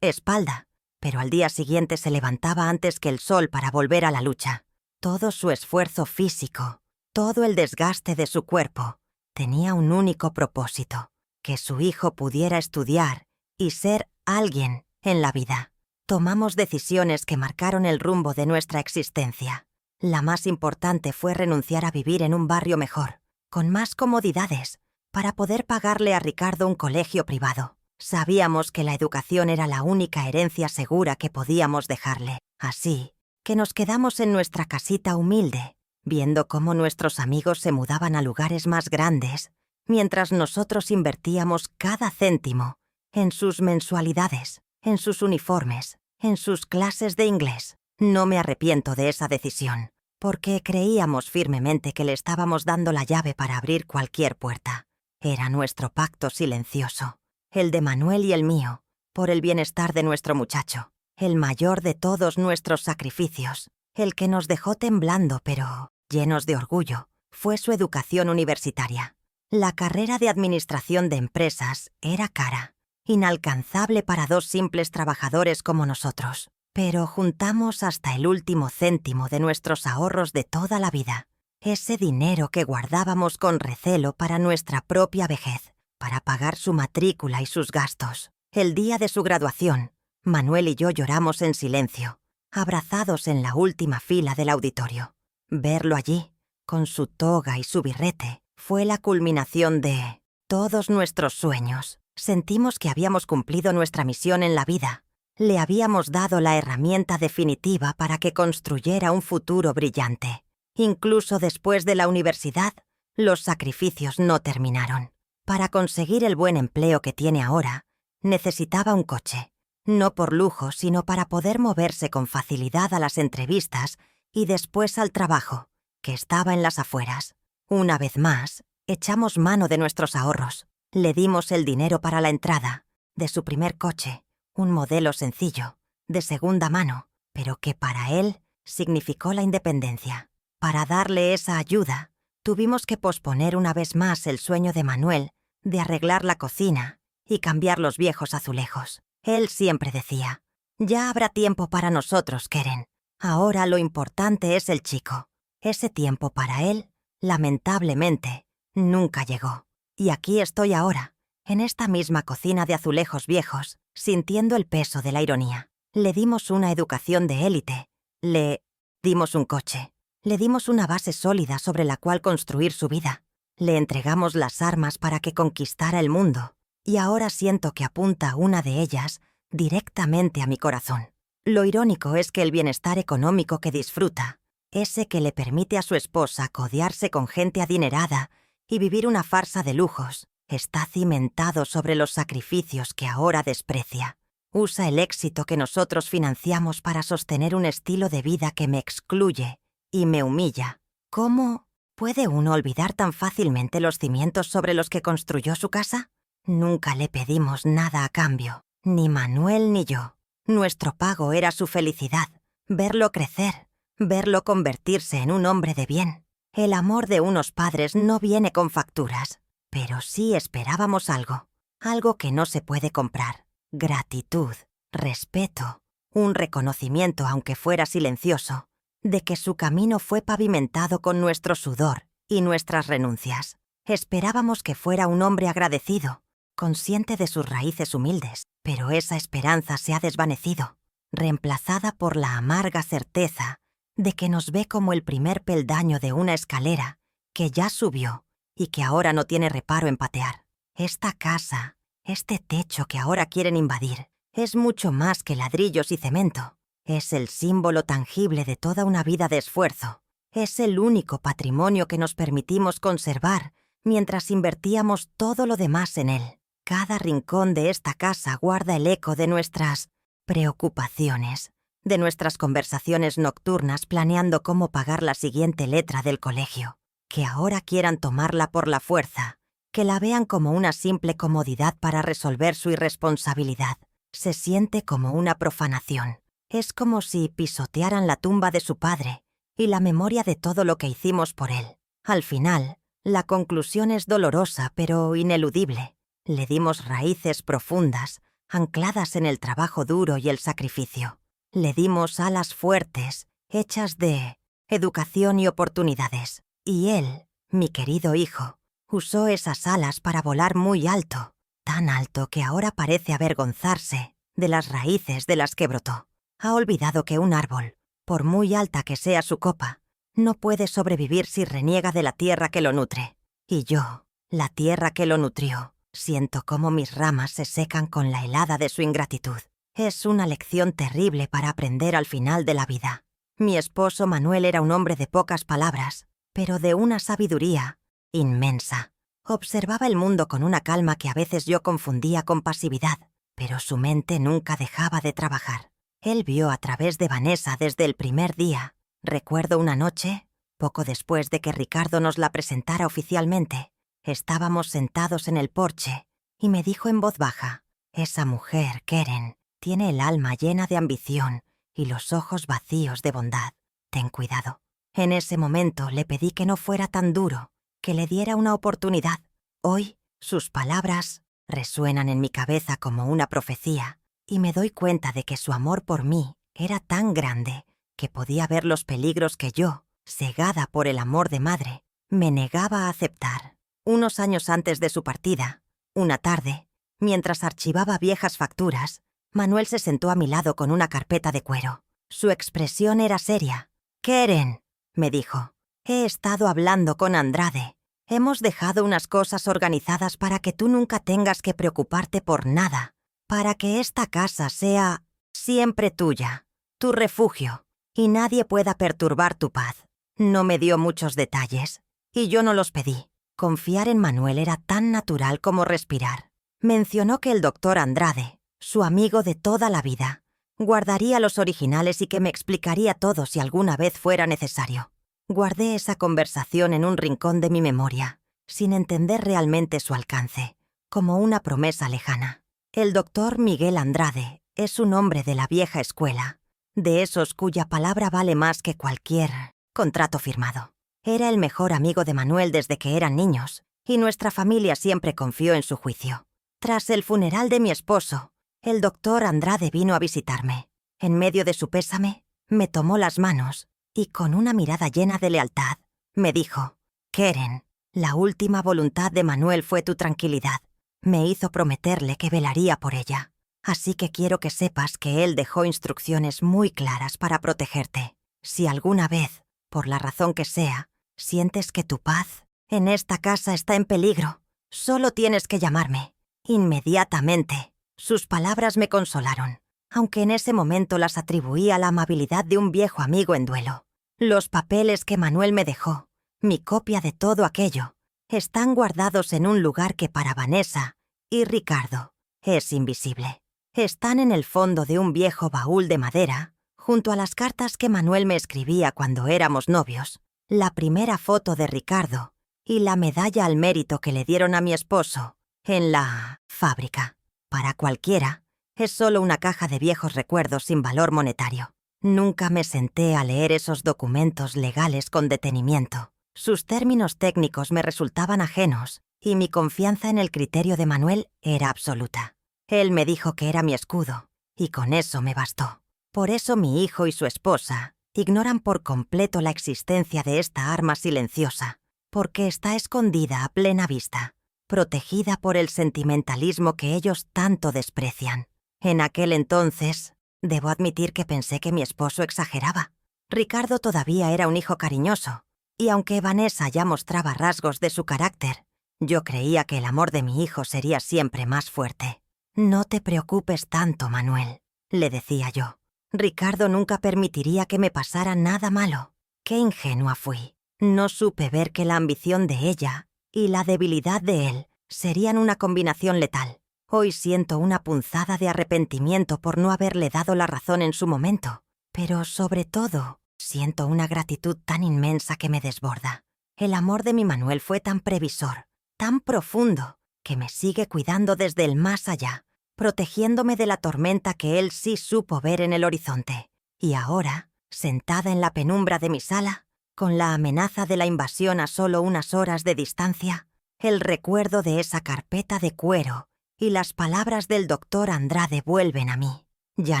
espalda. Pero al día siguiente se levantaba antes que el sol para volver a la lucha. Todo su esfuerzo físico, todo el desgaste de su cuerpo, tenía un único propósito: que su hijo pudiera estudiar y ser alguien en la vida. Tomamos decisiones que marcaron el rumbo de nuestra existencia. La más importante fue renunciar a vivir en un barrio mejor, con más comodidades, para poder pagarle a Ricardo un colegio privado. Sabíamos que la educación era la única herencia segura que podíamos dejarle. Así que nos quedamos en nuestra casita humilde, viendo cómo nuestros amigos se mudaban a lugares más grandes, mientras nosotros invertíamos cada céntimo en sus mensualidades, en sus uniformes, en sus clases de inglés. No me arrepiento de esa decisión, porque creíamos firmemente que le estábamos dando la llave para abrir cualquier puerta. Era nuestro pacto silencioso, el de Manuel y el mío, por el bienestar de nuestro muchacho, el mayor de todos nuestros sacrificios, el que nos dejó temblando pero llenos de orgullo, fue su educación universitaria. La carrera de administración de empresas era cara, inalcanzable para 2 simples trabajadores como nosotros. Pero juntamos hasta el último céntimo de nuestros ahorros de toda la vida. Ese dinero que guardábamos con recelo para nuestra propia vejez, para pagar su matrícula y sus gastos. El día de su graduación, Manuel y yo lloramos en silencio, abrazados en la última fila del auditorio. Verlo allí, con su toga y su birrete, fue la culminación de todos nuestros sueños. Sentimos que habíamos cumplido nuestra misión en la vida. Le habíamos dado la herramienta definitiva para que construyera un futuro brillante. Incluso después de la universidad, los sacrificios no terminaron. Para conseguir el buen empleo que tiene ahora, necesitaba un coche. No por lujo, sino para poder moverse con facilidad a las entrevistas y después al trabajo, que estaba en las afueras. Una vez más, echamos mano de nuestros ahorros. Le dimos el dinero para la entrada de su primer coche, un modelo sencillo, de segunda mano, pero que para él significó la independencia. Para darle esa ayuda, tuvimos que posponer una vez más el sueño de Manuel de arreglar la cocina y cambiar los viejos azulejos. Él siempre decía, «Ya habrá tiempo para nosotros, Keren. Ahora lo importante es el chico». Ese tiempo para él, lamentablemente, nunca llegó. Y aquí estoy ahora, en esta misma cocina de azulejos viejos, sintiendo el peso de la ironía. Le dimos una educación de élite, le dimos un coche, le dimos una base sólida sobre la cual construir su vida, le entregamos las armas para que conquistara el mundo, y ahora siento que apunta una de ellas directamente a mi corazón. Lo irónico es que el bienestar económico que disfruta, ese que le permite a su esposa codearse con gente adinerada y vivir una farsa de lujos, está cimentado sobre los sacrificios que ahora desprecia. Usa el éxito que nosotros financiamos para sostener un estilo de vida que me excluye y me humilla. ¿Cómo puede uno olvidar tan fácilmente los cimientos sobre los que construyó su casa? Nunca le pedimos nada a cambio, ni Manuel ni yo. Nuestro pago era su felicidad, verlo crecer, verlo convertirse en un hombre de bien. El amor de unos padres no viene con facturas, pero sí esperábamos algo, algo que no se puede comprar. Gratitud, respeto, un reconocimiento, aunque fuera silencioso, de que su camino fue pavimentado con nuestro sudor y nuestras renuncias. Esperábamos que fuera un hombre agradecido, consciente de sus raíces humildes, pero esa esperanza se ha desvanecido, reemplazada por la amarga certeza de que nos ve como el primer peldaño de una escalera que ya subió y que ahora no tiene reparo en patear. Esta casa, este techo que ahora quieren invadir, es mucho más que ladrillos y cemento. Es el símbolo tangible de toda una vida de esfuerzo. Es el único patrimonio que nos permitimos conservar mientras invertíamos todo lo demás en él. Cada rincón de esta casa guarda el eco de nuestras preocupaciones, de nuestras conversaciones nocturnas planeando cómo pagar la siguiente letra del colegio. Que ahora quieran tomarla por la fuerza, que la vean como una simple comodidad para resolver su irresponsabilidad. Se siente como una profanación. Es como si pisotearan la tumba de su padre y la memoria de todo lo que hicimos por él. Al final, la conclusión es dolorosa pero ineludible. Le dimos raíces profundas, ancladas en el trabajo duro y el sacrificio. Le dimos alas fuertes, hechas de educación y oportunidades. Y él, mi querido hijo, usó esas alas para volar muy alto, tan alto que ahora parece avergonzarse de las raíces de las que brotó. Ha olvidado que un árbol, por muy alta que sea su copa, no puede sobrevivir si reniega de la tierra que lo nutre. Y yo, la tierra que lo nutrió, siento cómo mis ramas se secan con la helada de su ingratitud. Es una lección terrible para aprender al final de la vida. Mi esposo Manuel era un hombre de pocas palabras, pero de una sabiduría inmensa. Observaba el mundo con una calma que a veces yo confundía con pasividad, pero su mente nunca dejaba de trabajar. Él vio a través de Vanessa desde el primer día. Recuerdo una noche, poco después de que Ricardo nos la presentara oficialmente, estábamos sentados en el porche y me dijo en voz baja, «Esa mujer, Keren, tiene el alma llena de ambición y los ojos vacíos de bondad. Ten cuidado». En ese momento le pedí que no fuera tan duro, que le diera una oportunidad. Hoy, sus palabras resuenan en mi cabeza como una profecía, y me doy cuenta de que su amor por mí era tan grande que podía ver los peligros que yo, cegada por el amor de madre, me negaba a aceptar. Unos años antes de su partida, una tarde, mientras archivaba viejas facturas, Manuel se sentó a mi lado con una carpeta de cuero. Su expresión era seria. «Keren», me dijo, «he estado hablando con Andrade. Hemos dejado unas cosas organizadas para que tú nunca tengas que preocuparte por nada, para que esta casa sea siempre tuya, tu refugio, y nadie pueda perturbar tu paz». No me dio muchos detalles, y yo no los pedí. Confiar en Manuel era tan natural como respirar. Mencionó que el doctor Andrade, su amigo de toda la vida, guardaría los originales y que me explicaría todo si alguna vez fuera necesario. Guardé esa conversación en un rincón de mi memoria, sin entender realmente su alcance, como una promesa lejana. El doctor Miguel Andrade es un hombre de la vieja escuela, de esos cuya palabra vale más que cualquier contrato firmado. Era el mejor amigo de Manuel desde que eran niños, y nuestra familia siempre confió en su juicio. Tras el funeral de mi esposo, el doctor Andrade vino a visitarme. En medio de su pésame, me tomó las manos y con una mirada llena de lealtad, me dijo: «Keren, la última voluntad de Manuel fue tu tranquilidad. Me hizo prometerle que velaría por ella. Así que quiero que sepas que él dejó instrucciones muy claras para protegerte. Si alguna vez, por la razón que sea, sientes que tu paz en esta casa está en peligro, solo tienes que llamarme. Inmediatamente». Sus palabras me consolaron, aunque en ese momento las atribuí a la amabilidad de un viejo amigo en duelo. Los papeles que Manuel me dejó, mi copia de todo aquello, están guardados en un lugar que para Vanessa y Ricardo es invisible. Están en el fondo de un viejo baúl de madera, junto a las cartas que Manuel me escribía cuando éramos novios, la primera foto de Ricardo y la medalla al mérito que le dieron a mi esposo en la fábrica. Para cualquiera, es solo una caja de viejos recuerdos sin valor monetario. Nunca me senté a leer esos documentos legales con detenimiento. Sus términos técnicos me resultaban ajenos y mi confianza en el criterio de Manuel era absoluta. Él me dijo que era mi escudo, y con eso me bastó. Por eso mi hijo y su esposa ignoran por completo la existencia de esta arma silenciosa, porque está escondida a plena vista, protegida por el sentimentalismo que ellos tanto desprecian. En aquel entonces, debo admitir que pensé que mi esposo exageraba. Ricardo todavía era un hijo cariñoso, y aunque Vanessa ya mostraba rasgos de su carácter, yo creía que el amor de mi hijo sería siempre más fuerte. «No te preocupes tanto, Manuel», le decía yo. «Ricardo nunca permitiría que me pasara nada malo». Qué ingenua fui. No supe ver que la ambición de ella y la debilidad de él serían una combinación letal. Hoy siento una punzada de arrepentimiento por no haberle dado la razón en su momento, pero sobre todo siento una gratitud tan inmensa que me desborda. El amor de mi Manuel fue tan previsor, tan profundo, que me sigue cuidando desde el más allá, protegiéndome de la tormenta que él sí supo ver en el horizonte. Y ahora, sentada en la penumbra de mi sala, con la amenaza de la invasión a solo unas horas de distancia, el recuerdo de esa carpeta de cuero y las palabras del doctor Andrade vuelven a mí. Ya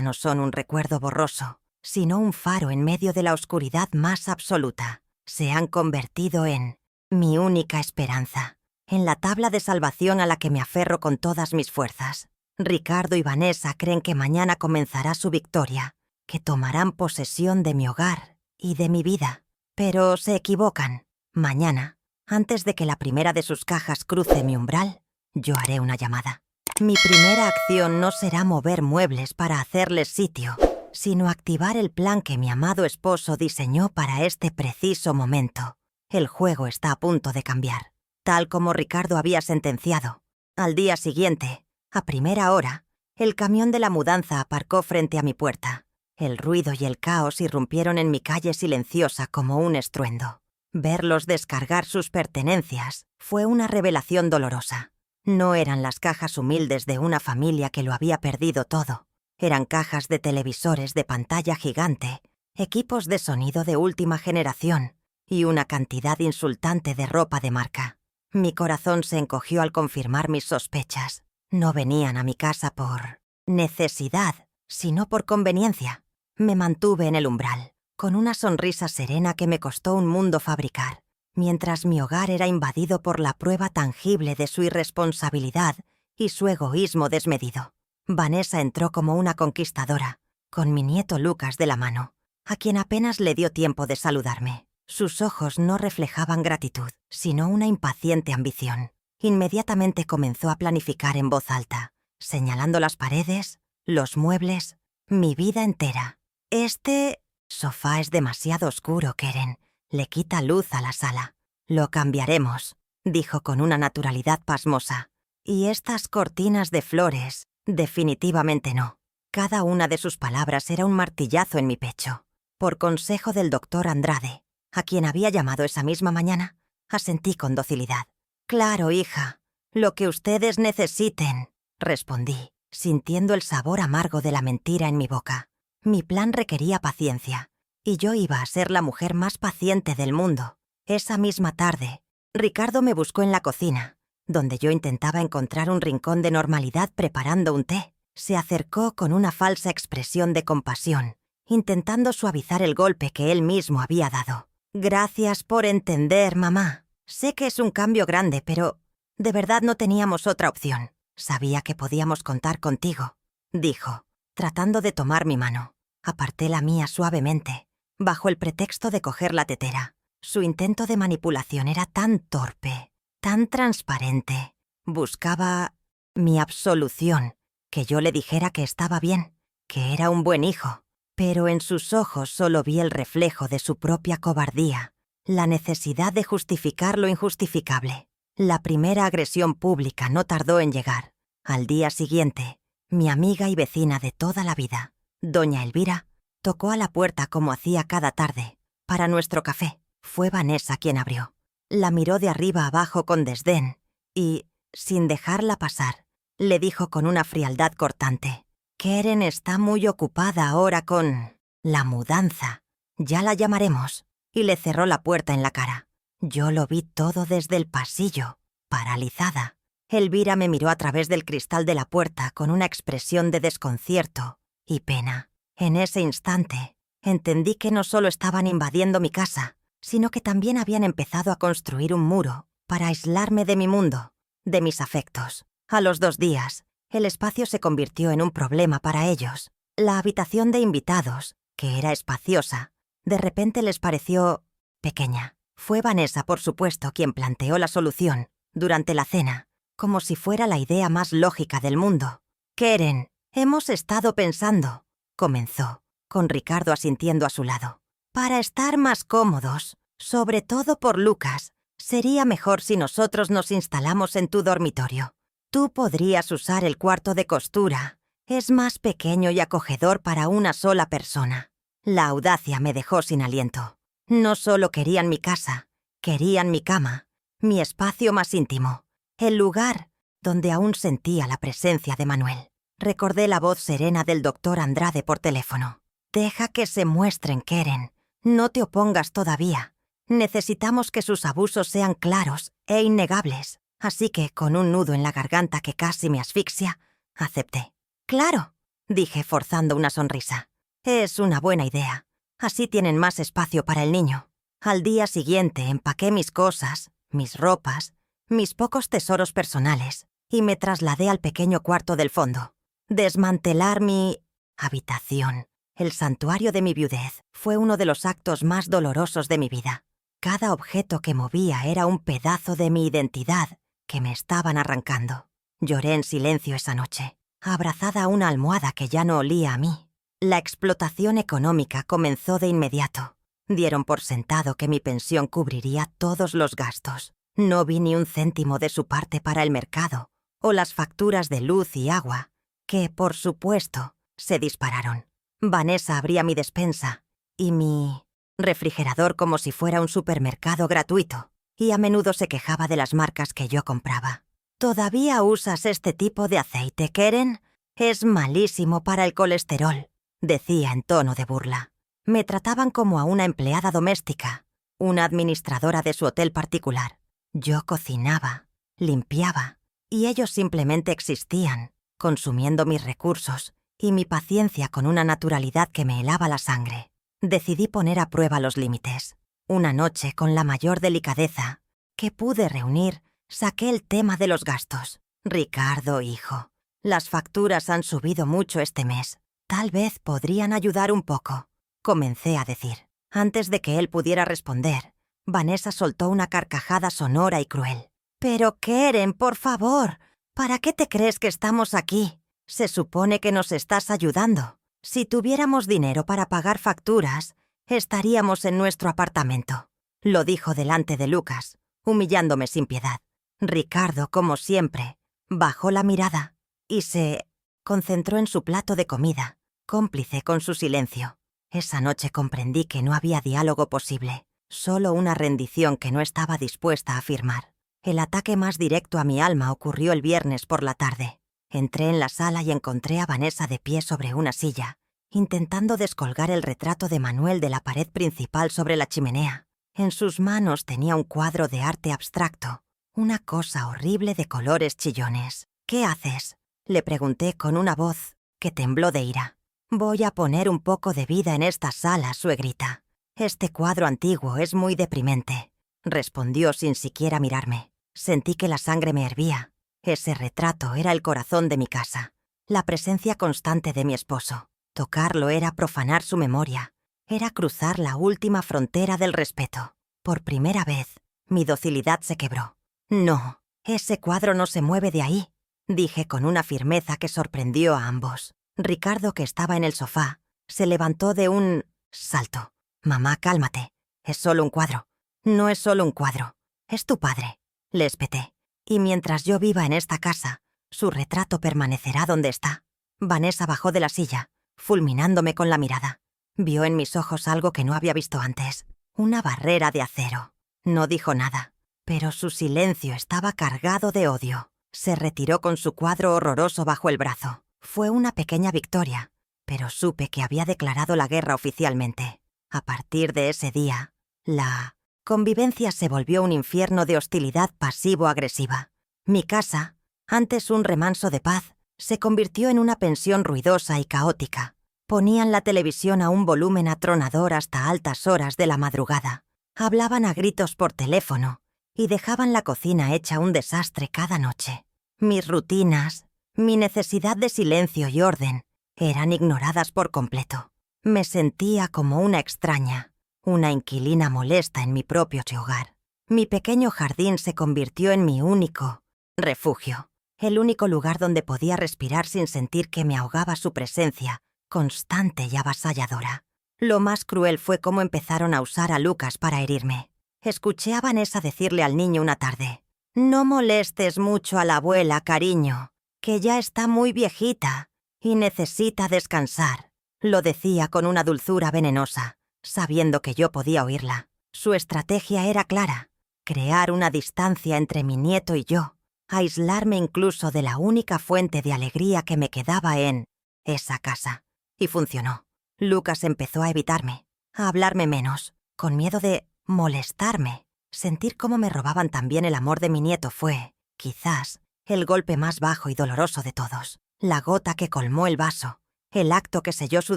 no son un recuerdo borroso, sino un faro en medio de la oscuridad más absoluta. Se han convertido en mi única esperanza, en la tabla de salvación a la que me aferro con todas mis fuerzas. Ricardo y Vanessa creen que mañana comenzará su victoria, que tomarán posesión de mi hogar y de mi vida. Pero se equivocan. Mañana, antes de que la primera de sus cajas cruce mi umbral, yo haré una llamada. Mi primera acción no será mover muebles para hacerles sitio, sino activar el plan que mi amado esposo diseñó para este preciso momento. El juego está a punto de cambiar, tal como Ricardo había sentenciado. Al día siguiente, a primera hora, el camión de la mudanza aparcó frente a mi puerta. El ruido y el caos irrumpieron en mi calle silenciosa como un estruendo. Verlos descargar sus pertenencias fue una revelación dolorosa. No eran las cajas humildes de una familia que lo había perdido todo. Eran cajas de televisores de pantalla gigante, equipos de sonido de última generación y una cantidad insultante de ropa de marca. Mi corazón se encogió al confirmar mis sospechas. No venían a mi casa por necesidad, sino por conveniencia. Me mantuve en el umbral, con una sonrisa serena que me costó un mundo fabricar, mientras mi hogar era invadido por la prueba tangible de su irresponsabilidad y su egoísmo desmedido. Vanessa entró como una conquistadora, con mi nieto Lucas de la mano, a quien apenas le dio tiempo de saludarme. Sus ojos no reflejaban gratitud, sino una impaciente ambición. Inmediatamente comenzó a planificar en voz alta, señalando las paredes, los muebles, mi vida entera. Este sofá es demasiado oscuro, Keren. Le quita luz a la sala. Lo cambiaremos, dijo con una naturalidad pasmosa. Y estas cortinas de flores, definitivamente no. Cada una de sus palabras era un martillazo en mi pecho. Por consejo del doctor Andrade, a quien había llamado esa misma mañana, asentí con docilidad. «Claro, hija, lo que ustedes necesiten», respondí, sintiendo el sabor amargo de la mentira en mi boca. Mi plan requería paciencia, y yo iba a ser la mujer más paciente del mundo. Esa misma tarde, Ricardo me buscó en la cocina, donde yo intentaba encontrar un rincón de normalidad preparando un té. Se acercó con una falsa expresión de compasión, intentando suavizar el golpe que él mismo había dado. «Gracias por entender, mamá. Sé que es un cambio grande, pero de verdad no teníamos otra opción. Sabía que podíamos contar contigo», dijo, tratando de tomar mi mano. Aparté la mía suavemente, bajo el pretexto de coger la tetera. Su intento de manipulación era tan torpe, tan transparente. Buscaba mi absolución, que yo le dijera que estaba bien, que era un buen hijo. Pero en sus ojos solo vi el reflejo de su propia cobardía, la necesidad de justificar lo injustificable. La primera agresión pública no tardó en llegar. Al día siguiente, mi amiga y vecina de toda la vida, doña Elvira, tocó a la puerta como hacía cada tarde, para nuestro café. Fue Vanessa quien abrió. La miró de arriba abajo con desdén y, sin dejarla pasar, le dijo con una frialdad cortante: «Keren está muy ocupada ahora con la mudanza. Ya la llamaremos», y le cerró la puerta en la cara. Yo lo vi todo desde el pasillo, paralizada. Elvira me miró a través del cristal de la puerta con una expresión de desconcierto y pena. En ese instante, entendí que no solo estaban invadiendo mi casa, sino que también habían empezado a construir un muro para aislarme de mi mundo, de mis afectos. A los 2 días, el espacio se convirtió en un problema para ellos. La habitación de invitados, que era espaciosa, de repente les pareció pequeña. Fue Vanessa, por supuesto, quien planteó la solución, durante la cena, como si fuera la idea más lógica del mundo. «Keren, hemos estado pensando», comenzó, con Ricardo asintiendo a su lado. «Para estar más cómodos, sobre todo por Lucas, sería mejor si nosotros nos instalamos en tu dormitorio. Tú podrías usar el cuarto de costura. Es más pequeño y acogedor para una sola persona». La audacia me dejó sin aliento. No solo querían mi casa, querían mi cama, mi espacio más íntimo, el lugar donde aún sentía la presencia de Manuel. Recordé la voz serena del doctor Andrade por teléfono. «Deja que se muestren, Keren. No te opongas todavía. Necesitamos que sus abusos sean claros e innegables». Así que, con un nudo en la garganta que casi me asfixia, acepté. «Claro», dije forzando una sonrisa. «Es una buena idea. Así tienen más espacio para el niño». Al día siguiente empaqué mis cosas, mis ropas, mis pocos tesoros personales, y me trasladé al pequeño cuarto del fondo. Desmantelar mi habitación, el santuario de mi viudez, fue uno de los actos más dolorosos de mi vida. Cada objeto que movía era un pedazo de mi identidad que me estaban arrancando. Lloré en silencio esa noche, abrazada a una almohada que ya no olía a mí. La explotación económica comenzó de inmediato. Dieron por sentado que mi pensión cubriría todos los gastos. No vi ni un céntimo de su parte para el mercado o las facturas de luz y agua, que, por supuesto, se dispararon. Vanessa abría mi despensa y mi refrigerador como si fuera un supermercado gratuito, y a menudo se quejaba de las marcas que yo compraba. «¿Todavía usas este tipo de aceite, Keren? Es malísimo para el colesterol», decía en tono de burla. Me trataban como a una empleada doméstica, una administradora de su hotel particular. Yo cocinaba, limpiaba, y ellos simplemente existían, consumiendo mis recursos y mi paciencia con una naturalidad que me helaba la sangre. Decidí poner a prueba los límites. Una noche, con la mayor delicadeza que pude reunir, saqué el tema de los gastos. Ricardo, hijo, las facturas han subido mucho este mes. Tal vez podrían ayudar un poco, comencé a decir. Antes de que él pudiera responder, Vanessa soltó una carcajada sonora y cruel. «Pero Keren, por favor, ¿para qué te crees que estamos aquí? Se supone que nos estás ayudando. Si tuviéramos dinero para pagar facturas, estaríamos en nuestro apartamento», lo dijo delante de Lucas, humillándome sin piedad. Ricardo, como siempre, bajó la mirada y se concentró en su plato de comida, cómplice con su silencio. Esa noche comprendí que no había diálogo posible, solo una rendición que no estaba dispuesta a firmar. El ataque más directo a mi alma ocurrió el viernes por la tarde. Entré en la sala y encontré a Vanessa de pie sobre una silla, intentando descolgar el retrato de Manuel de la pared principal sobre la chimenea. En sus manos tenía un cuadro de arte abstracto, una cosa horrible de colores chillones. «¿Qué haces?», le pregunté con una voz que tembló de ira. «Voy a poner un poco de vida en esta sala, suegrita. Este cuadro antiguo es muy deprimente», respondió sin siquiera mirarme. Sentí que la sangre me hervía. Ese retrato era el corazón de mi casa, la presencia constante de mi esposo. Tocarlo era profanar su memoria, era cruzar la última frontera del respeto. Por primera vez, mi docilidad se quebró. «No, ese cuadro no se mueve de ahí», dije con una firmeza que sorprendió a ambos. Ricardo, que estaba en el sofá, se levantó de un salto. «Mamá, cálmate. Es solo un cuadro». «No es solo un cuadro. Es tu padre», le espeté. «Y mientras yo viva en esta casa, su retrato permanecerá donde está». Vanessa bajó de la silla, fulminándome con la mirada. Vio en mis ojos algo que no había visto antes, una barrera de acero. No dijo nada, pero su silencio estaba cargado de odio. Se retiró con su cuadro horroroso bajo el brazo. Fue una pequeña victoria, pero supe que había declarado la guerra oficialmente. A partir de ese día, la convivencia se volvió un infierno de hostilidad pasivo-agresiva. Mi casa, antes un remanso de paz, se convirtió en una pensión ruidosa y caótica. Ponían la televisión a un volumen atronador hasta altas horas de la madrugada. Hablaban a gritos por teléfono y dejaban la cocina hecha un desastre cada noche. Mis rutinas, mi necesidad de silencio y orden, eran ignoradas por completo. Me sentía como una extraña, una inquilina molesta en mi propio hogar. Mi pequeño jardín se convirtió en mi único refugio, el único lugar donde podía respirar sin sentir que me ahogaba su presencia, constante y avasalladora. Lo más cruel fue cómo empezaron a usar a Lucas para herirme. Escuché a Vanessa decirle al niño una tarde: «No molestes mucho a la abuela, cariño, que ya está muy viejita y necesita descansar». Lo decía con una dulzura venenosa, sabiendo que yo podía oírla. Su estrategia era clara: crear una distancia entre mi nieto y yo, aislarme incluso de la única fuente de alegría que me quedaba en esa casa. Y funcionó. Lucas empezó a evitarme, a hablarme menos, con miedo de molestarme. Sentir cómo me robaban también el amor de mi nieto fue, quizás, el golpe más bajo y doloroso de todos. La gota que colmó el vaso, el acto que selló su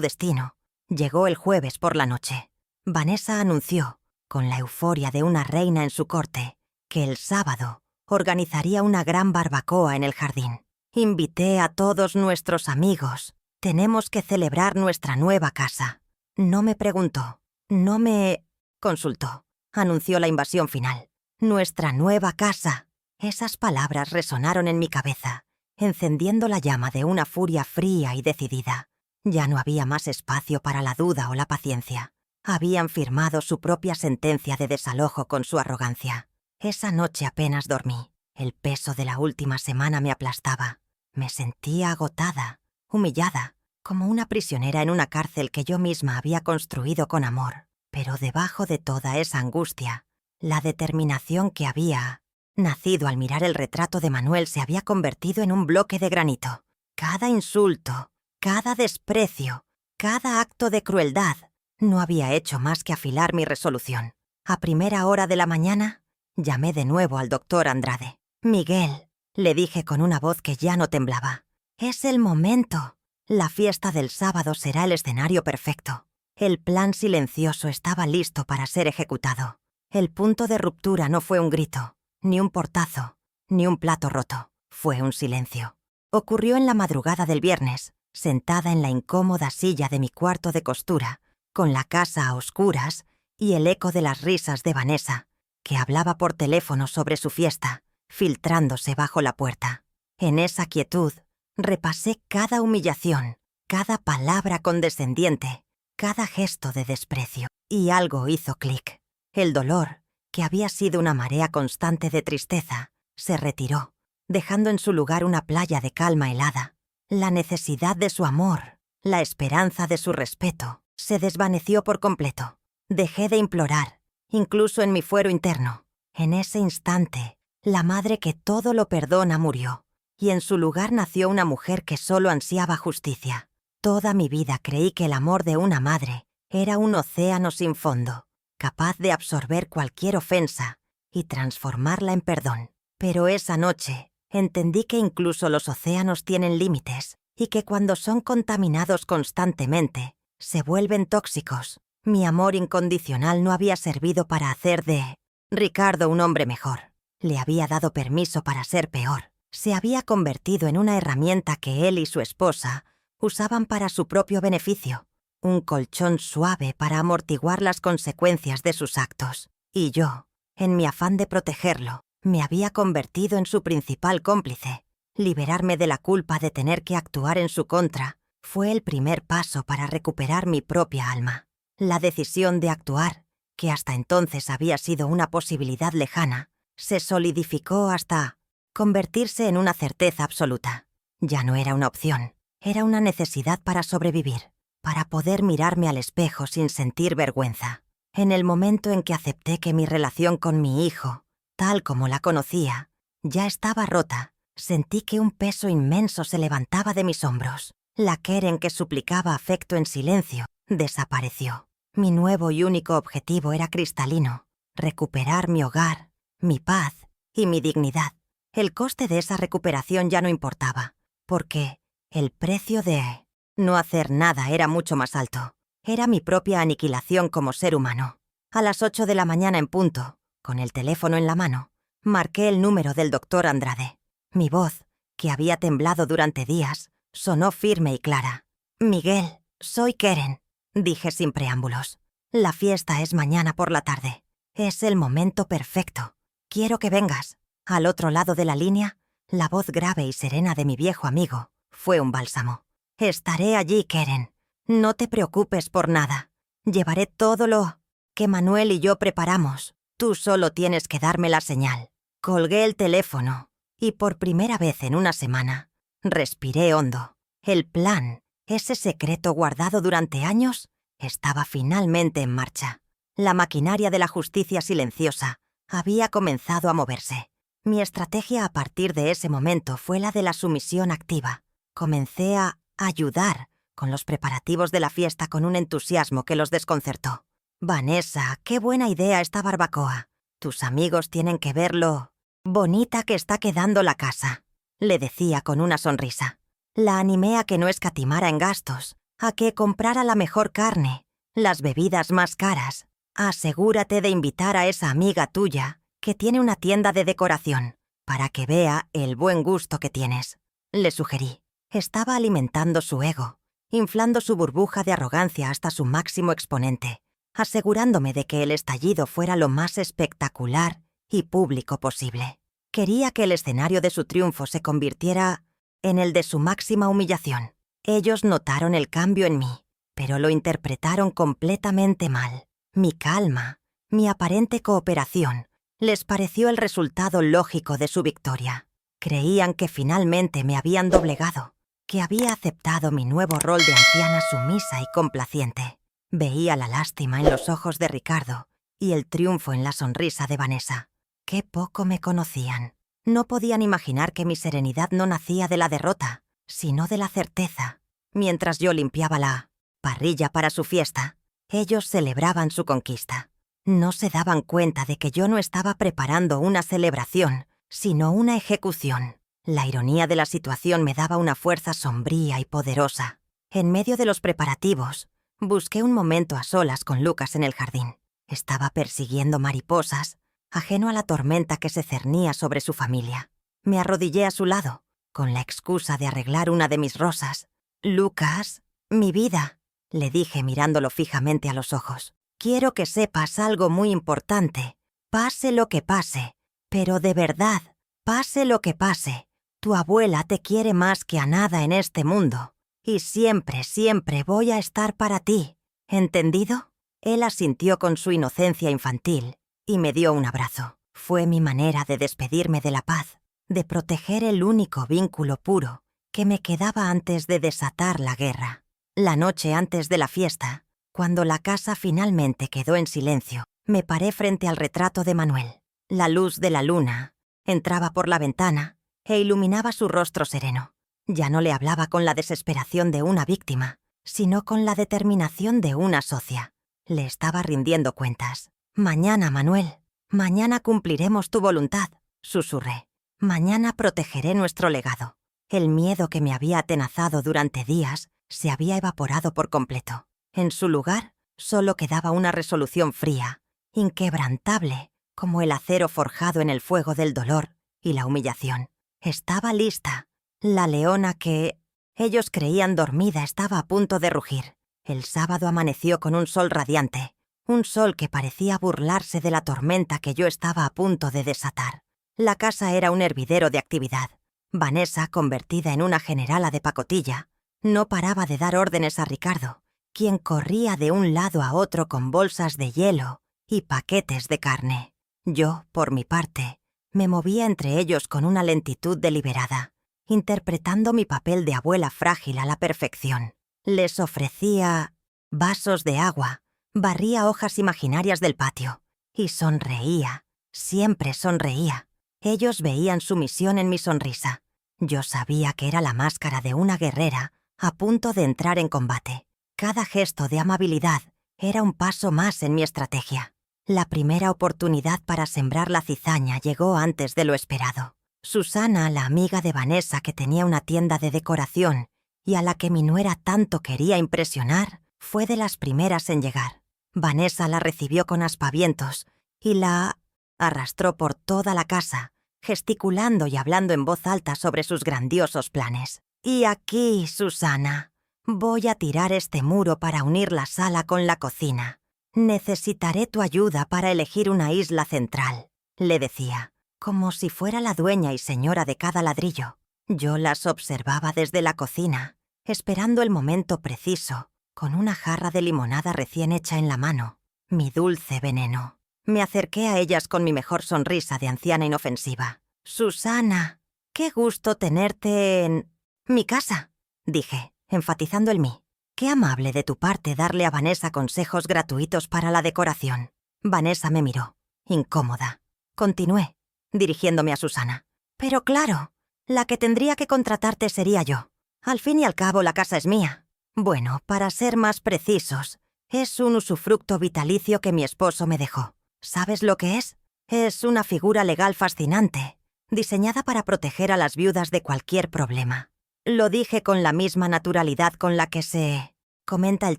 destino, llegó el jueves por la noche. Vanessa anunció, con la euforia de una reina en su corte, que el sábado organizaría una gran barbacoa en el jardín. Invité a todos nuestros amigos. Tenemos que celebrar nuestra nueva casa. No me preguntó, no me consultó. Anunció la invasión final. Nuestra nueva casa. Esas palabras resonaron en mi cabeza, encendiendo la llama de una furia fría y decidida. Ya no había más espacio para la duda o la paciencia. Habían firmado su propia sentencia de desalojo con su arrogancia. Esa noche apenas dormí. El peso de la última semana me aplastaba. Me sentía agotada, humillada, como una prisionera en una cárcel que yo misma había construido con amor. Pero debajo de toda esa angustia, la determinación que había nacido al mirar el retrato de Manuel se había convertido en un bloque de granito. Cada insulto, cada desprecio, cada acto de crueldad no había hecho más que afilar mi resolución. A primera hora de la mañana, Llamé de nuevo al doctor Andrade. «Miguel», le dije con una voz que ya no temblaba, «es el momento. La fiesta del sábado será el escenario perfecto». El plan silencioso estaba listo para ser ejecutado. El punto de ruptura no fue un grito, ni un portazo, ni un plato roto. Fue un silencio. Ocurrió en la madrugada del viernes, sentada en la incómoda silla de mi cuarto de costura, con la casa a oscuras y el eco de las risas de Vanessa, que hablaba por teléfono sobre su fiesta, filtrándose bajo la puerta. En esa quietud, repasé cada humillación, cada palabra condescendiente, cada gesto de desprecio, y algo hizo clic. El dolor, que había sido una marea constante de tristeza, se retiró, dejando en su lugar una playa de calma helada. La necesidad de su amor, la esperanza de su respeto, se desvaneció por completo. Dejé de implorar, incluso en mi fuero interno. En ese instante, la madre que todo lo perdona murió, y en su lugar nació una mujer que solo ansiaba justicia. Toda mi vida creí que el amor de una madre era un océano sin fondo, capaz de absorber cualquier ofensa y transformarla en perdón. Pero esa noche entendí que incluso los océanos tienen límites y que cuando son contaminados constantemente, se vuelven tóxicos. Mi amor incondicional no había servido para hacer de Ricardo un hombre mejor. Le había dado permiso para ser peor. Se había convertido en una herramienta que él y su esposa usaban para su propio beneficio, un colchón suave para amortiguar las consecuencias de sus actos. Y yo, en mi afán de protegerlo, me había convertido en su principal cómplice. Liberarme de la culpa de tener que actuar en su contra fue el primer paso para recuperar mi propia alma. La decisión de actuar, que hasta entonces había sido una posibilidad lejana, se solidificó hasta convertirse en una certeza absoluta. Ya no era una opción, era una necesidad para sobrevivir, para poder mirarme al espejo sin sentir vergüenza. En el momento en que acepté que mi relación con mi hijo, tal como la conocía, ya estaba rota, sentí que un peso inmenso se levantaba de mis hombros. La Keren que suplicaba afecto en silencio desapareció. Mi nuevo y único objetivo era cristalino: recuperar mi hogar, mi paz y mi dignidad. El coste de esa recuperación ya no importaba, porque el precio de no hacer nada era mucho más alto. Era mi propia aniquilación como ser humano. A las 8 de la mañana en punto, con el teléfono en la mano, marqué el número del doctor Andrade. Mi voz, que había temblado durante días, sonó firme y clara. «Miguel, soy Keren», dije sin preámbulos. «La fiesta es mañana por la tarde. Es el momento perfecto. Quiero que vengas». Al otro lado de la línea, la voz grave y serena de mi viejo amigo fue un bálsamo. «Estaré allí, Keren. No te preocupes por nada. Llevaré todo lo que Manuel y yo preparamos. Tú solo tienes que darme la señal». Colgué el teléfono y por primera vez en una semana respiré hondo. El plan, ese secreto guardado durante años, estaba finalmente en marcha. La maquinaria de la justicia silenciosa había comenzado a moverse. Mi estrategia a partir de ese momento fue la de la sumisión activa. Comencé a ayudar con los preparativos de la fiesta con un entusiasmo que los desconcertó. «Vanessa, qué buena idea esta barbacoa. Tus amigos tienen que ver lo bonita que está quedando la casa», le decía con una sonrisa. La animé a que no escatimara en gastos, a que comprara la mejor carne, las bebidas más caras. «Asegúrate de invitar a esa amiga tuya que tiene una tienda de decoración, para que vea el buen gusto que tienes», le sugerí. Estaba alimentando su ego, inflando su burbuja de arrogancia hasta su máximo exponente, asegurándome de que el estallido fuera lo más espectacular y público posible. Quería que el escenario de su triunfo se convirtiera en el de su máxima humillación. Ellos notaron el cambio en mí, pero lo interpretaron completamente mal. Mi calma, mi aparente cooperación, les pareció el resultado lógico de su victoria. Creían que finalmente me habían doblegado, que había aceptado mi nuevo rol de anciana sumisa y complaciente. Veía la lástima en los ojos de Ricardo y el triunfo en la sonrisa de Vanessa. Qué poco me conocían. No podían imaginar que mi serenidad no nacía de la derrota, sino de la certeza. Mientras yo limpiaba la parrilla para su fiesta, ellos celebraban su conquista. No se daban cuenta de que yo no estaba preparando una celebración, sino una ejecución. La ironía de la situación me daba una fuerza sombría y poderosa. En medio de los preparativos, busqué un momento a solas con Lucas en el jardín. Estaba persiguiendo mariposas, ajeno a la tormenta que se cernía sobre su familia. Me arrodillé a su lado, con la excusa de arreglar una de mis rosas. «Lucas, mi vida», le dije mirándolo fijamente a los ojos. «Quiero que sepas algo muy importante. Pase lo que pase, pero de verdad, pase lo que pase, tu abuela te quiere más que a nada en este mundo. Y siempre, siempre voy a estar para ti. ¿Entendido?» Él asintió con su inocencia infantil y me dio un abrazo. Fue mi manera de despedirme de la paz, de proteger el único vínculo puro que me quedaba antes de desatar la guerra. La noche antes de la fiesta, cuando la casa finalmente quedó en silencio, me paré frente al retrato de Manuel. La luz de la luna entraba por la ventana e iluminaba su rostro sereno. Ya no le hablaba con la desesperación de una víctima, sino con la determinación de una socia. Le estaba rindiendo cuentas. «Mañana, Manuel, mañana cumpliremos tu voluntad», susurré. «Mañana protegeré nuestro legado». El miedo que me había atenazado durante días se había evaporado por completo. En su lugar, solo quedaba una resolución fría, inquebrantable, como el acero forjado en el fuego del dolor y la humillación. Estaba lista. La leona que ellos creían dormida estaba a punto de rugir. El sábado amaneció con un sol radiante, un sol que parecía burlarse de la tormenta que yo estaba a punto de desatar. La casa era un hervidero de actividad. Vanessa, convertida en una generala de pacotilla, no paraba de dar órdenes a Ricardo, quien corría de un lado a otro con bolsas de hielo y paquetes de carne. Yo, por mi parte, me movía entre ellos con una lentitud deliberada, interpretando mi papel de abuela frágil a la perfección. Les ofrecía vasos de agua, barría hojas imaginarias del patio y sonreía, siempre sonreía. Ellos veían su misión en mi sonrisa. Yo sabía que era la máscara de una guerrera a punto de entrar en combate. Cada gesto de amabilidad era un paso más en mi estrategia. La primera oportunidad para sembrar la cizaña llegó antes de lo esperado. Susana, la amiga de Vanessa que tenía una tienda de decoración y a la que mi nuera tanto quería impresionar, fue de las primeras en llegar. Vanessa la recibió con aspavientos y la arrastró por toda la casa, gesticulando y hablando en voz alta sobre sus grandiosos planes. «Y aquí, Susana, voy a tirar este muro para unir la sala con la cocina. Necesitaré tu ayuda para elegir una isla central», le decía, como si fuera la dueña y señora de cada ladrillo. Yo las observaba desde la cocina, esperando el momento preciso, con una jarra de limonada recién hecha en la mano, mi dulce veneno. Me acerqué a ellas con mi mejor sonrisa de anciana inofensiva. «Susana, qué gusto tenerte en mi casa», dije, enfatizando el mí. «Qué amable de tu parte darle a Vanessa consejos gratuitos para la decoración». Vanessa me miró, incómoda. Continué, dirigiéndome a Susana. «Pero claro, la que tendría que contratarte sería yo. Al fin y al cabo la casa es mía. Bueno, para ser más precisos, es un usufructo vitalicio que mi esposo me dejó. ¿Sabes lo que es? Es una figura legal fascinante, diseñada para proteger a las viudas de cualquier problema». Lo dije con la misma naturalidad con la que se comenta el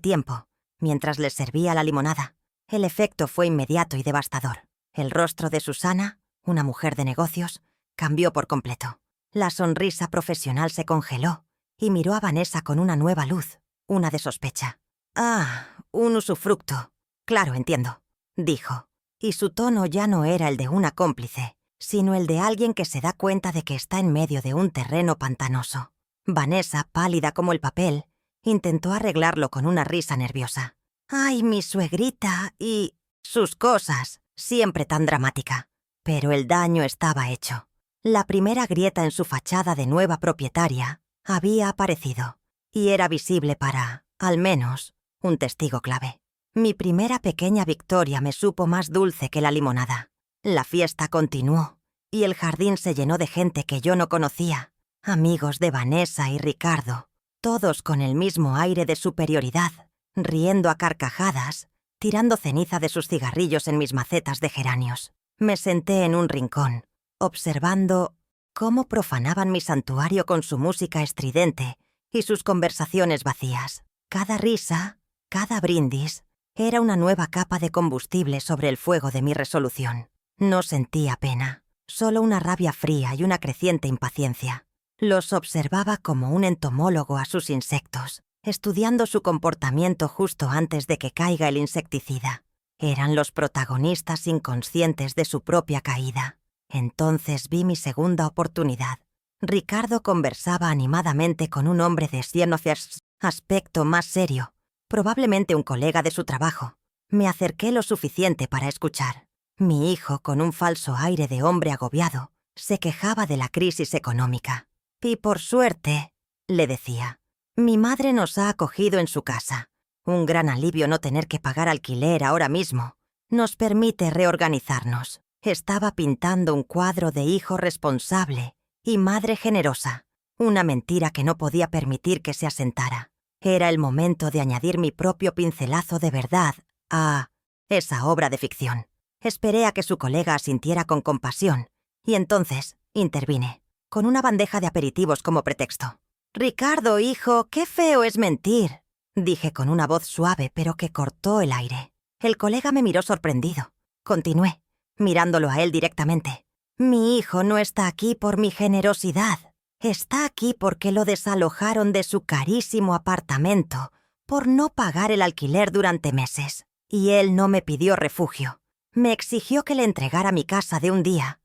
tiempo, mientras les servía la limonada. El efecto fue inmediato y devastador. El rostro de Susana, una mujer de negocios, cambió por completo. La sonrisa profesional se congeló y miró a Vanessa con una nueva luz, una de sospecha. «Ah, un usufructo. Claro, entiendo», dijo. Y su tono ya no era el de una cómplice, sino el de alguien que se da cuenta de que está en medio de un terreno pantanoso. Vanessa, pálida como el papel, intentó arreglarlo con una risa nerviosa. «Ay, mi suegrita y sus cosas», siempre tan dramática. Pero el daño estaba hecho. La primera grieta en su fachada de nueva propietaria había aparecido, y era visible para, al menos, un testigo clave. Mi primera pequeña victoria me supo más dulce que la limonada. La fiesta continuó, y el jardín se llenó de gente que yo no conocía, amigos de Vanessa y Ricardo, todos con el mismo aire de superioridad, riendo a carcajadas, tirando ceniza de sus cigarrillos en mis macetas de geranios. Me senté en un rincón, observando cómo profanaban mi santuario con su música estridente y sus conversaciones vacías. Cada risa, cada brindis, era una nueva capa de combustible sobre el fuego de mi resolución. No sentía pena, solo una rabia fría y una creciente impaciencia. Los observaba como un entomólogo a sus insectos, estudiando su comportamiento justo antes de que caiga el insecticida. Eran los protagonistas inconscientes de su propia caída. Entonces vi mi segunda oportunidad. Ricardo conversaba animadamente con un hombre de aspecto más serio, probablemente un colega de su trabajo. Me acerqué lo suficiente para escuchar. Mi hijo, con un falso aire de hombre agobiado, se quejaba de la crisis económica. Y por suerte, le decía, mi madre nos ha acogido en su casa. Un gran alivio no tener que pagar alquiler ahora mismo. Nos permite reorganizarnos. Estaba pintando un cuadro de hijo responsable y madre generosa, una mentira que no podía permitir que se asentara. Era el momento de añadir mi propio pincelazo de verdad a esa obra de ficción. Esperé a que su colega asintiera con compasión, y entonces intervine, con una bandeja de aperitivos como pretexto. «Ricardo, hijo, qué feo es mentir», dije con una voz suave pero que cortó el aire. El colega me miró sorprendido. Continué, mirándolo a él directamente. «Mi hijo no está aquí por mi generosidad. Está aquí porque lo desalojaron de su carísimo apartamento por no pagar el alquiler durante meses. Y él no me pidió refugio. Me exigió que le entregara mi casa de un día